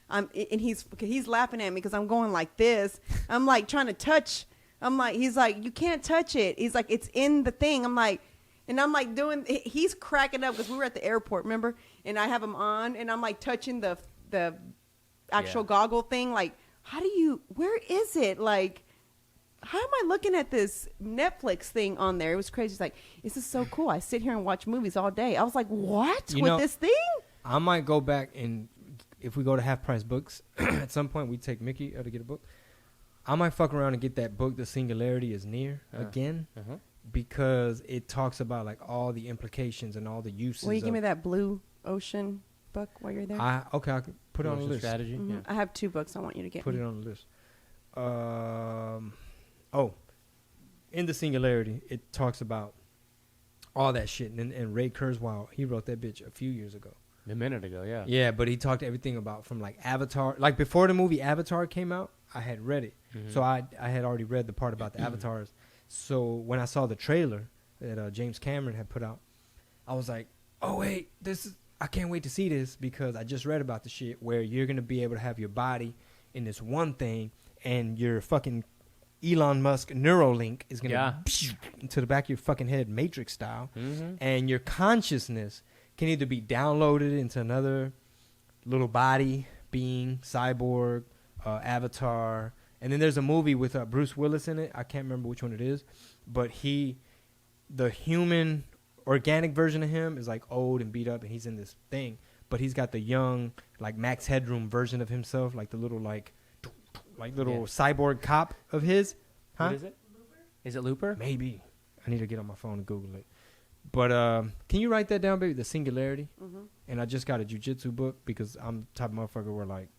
D: and he's laughing at me because I'm going like this. I'm like trying to touch. I'm like, he's like, you can't touch it. He's like, it's in the thing. I'm like, and I'm like doing. He's cracking up because we were at the airport, remember? And I have him on, and I'm like touching the actual
C: Yeah.
D: goggle thing, like where is it? Like, how am I looking at this Netflix thing on there? It was crazy. It's like, this is so cool. I sit here and watch movies all day. I was like, what? With this thing?
B: I might go back and if we go to Half Price Books, at some point we take Mickey to get a book. I might fuck around and get that book, The Singularity is Near, again, because it talks about like all the implications and all the uses.
D: Will you give me that Blue Ocean book while you're there?
B: I can put it on the list.
C: Strategy.
D: Mm-hmm.
C: Yeah.
D: I have 2 books I want you to get.
B: Put
D: me.
B: it on the list. In The Singularity, it talks about all that shit, and Ray Kurzweil, he wrote that bitch a few years ago.
C: A minute ago, yeah.
B: Yeah, but he talked everything about from like Avatar. Like before the movie Avatar came out, I had read it. So I had already read the part about the avatars. So when I saw the trailer that James Cameron had put out, I was like, oh, wait, I can't wait to see this because I just read about the shit where you're going to be able to have your body in this one thing and your fucking Elon Musk Neuralink is going to into the back of your fucking head Matrix style. And your consciousness can either be downloaded into another little body, being, cyborg, avatar. And then there's a movie with Bruce Willis in it. I can't remember which one it is. But the human organic version of him is like old and beat up and he's in this thing. But he's got the young, like Max Headroom version of himself, like the little cyborg cop of his. Huh?
C: What is it? Is it Looper?
B: Maybe. I need to get on my phone and Google it. But can you write that down, baby? The Singularity. And I just got a jiu-jitsu book because I'm the type of motherfucker where like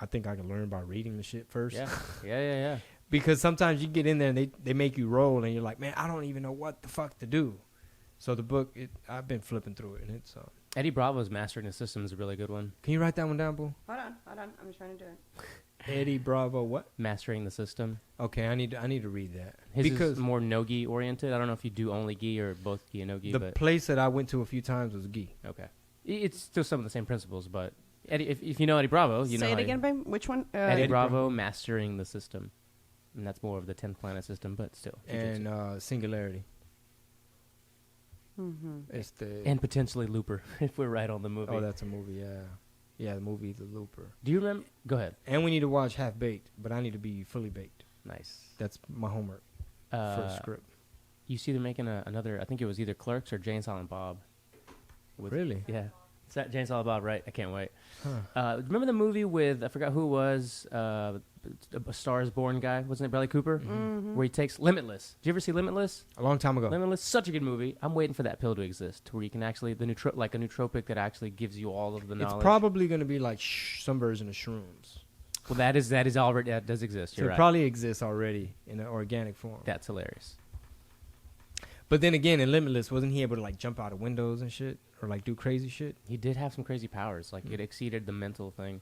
B: I think I can learn by reading the shit first.
C: Yeah.
B: Because sometimes you get in there and they make you roll and you're like, man, I don't even know what the fuck to do. So the book, I've been flipping through it and it's.
C: Eddie Bravo's Mastering the System is a really good one.
B: Can you write that one down, boo?
D: Hold on. I'm just trying to do it.
B: Eddie Bravo, what?
C: Mastering the System.
B: Okay, I need to read that.
C: His
B: because
C: is more no-gi oriented. I don't know if you do only gi or both gi and no-gi.
B: The
C: but
B: place that I went to a few times was gi.
C: Okay. It's still some of the same principles, but Eddie, if you know Eddie Bravo, you know.
D: Say it again, babe. Which one?
C: Eddie Bravo, Mastering the System. And that's more of the 10th planet system, but still.
B: And Singularity. It's
C: and potentially Looper, if we're right on the movie.
B: Oh, that's a movie, yeah. Yeah, the movie The Looper.
C: Do you remember? Go ahead.
B: And we need to watch Half Baked, but I need to be fully baked.
C: Nice.
B: That's my homework for a script.
C: You see they're making another, I think it was either Clerks or Jane Silent Bob.
B: Really?
C: Yeah. It's that Jane Silent Bob, right? I can't wait.
B: Huh.
C: Remember the movie with, I forgot who it was, A Star is Born guy? Wasn't it Bradley Cooper? Where he takes Limitless. Did you ever see Limitless?
B: A long time ago.
C: Limitless, such a good movie. I'm waiting for that pill to exist, where you can actually, like a nootropic that actually gives you all of the knowledge.
B: It's probably going to be like some version of shrooms.
C: Well, that is already, that does exist.
B: So it probably exists already in an organic form.
C: That's hilarious.
B: But then again, in Limitless, wasn't he able to like jump out of windows and shit? Or like do crazy shit?
C: He did have some crazy powers. Like it exceeded the mental thing.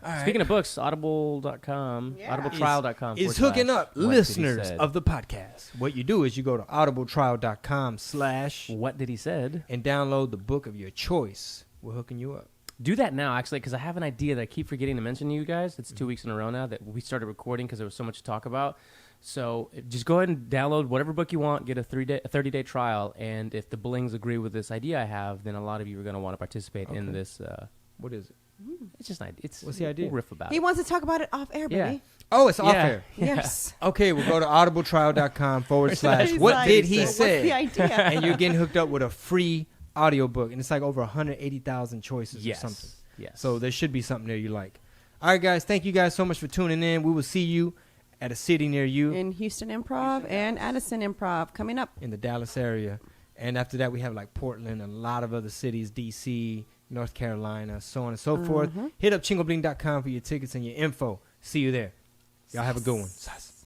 B: All right.
C: Speaking of books, audible.com, audibletrial.com
B: is hooking up listeners of the podcast. What you do is you go to audibletrial.com/
C: What Did He Said?
B: and download the book of your choice. We're hooking you up.
C: Do that now, actually, because I have an idea that I keep forgetting to mention to you guys. It's 2 weeks in a row now that we started recording because there was so much to talk about. So just go ahead and download whatever book you want, get a 30-day trial, and if the Blings agree with this idea I have, then a lot of you are going to want to participate in this.
B: What is it?
C: It's just an idea.
B: What's the idea?
C: We'll riff about
D: He
C: it.
D: wants to talk about it off air, baby.
C: Yeah.
B: Oh, it's off
C: Yeah.
B: air.
D: Yes.
B: Okay, we'll go to audibletrial.com /
D: He's
B: what
D: like,
B: did he
D: "What's the
B: say?
D: idea?"
B: And you're getting hooked up with a free audiobook. And it's like over 180,000 choices
C: Yes.
B: or something.
C: Yes.
B: So there should be something there you like. All right, guys. Thank you guys so much for tuning in. We will see you at a city near you
D: In Houston Improv and Addison Improv coming up.
B: in the Dallas area. And after that, we have like Portland and a lot of other cities, D.C., North Carolina, so on and so forth. Hit up chingobling.com for your tickets and your info. See you there. Y'all have a good one.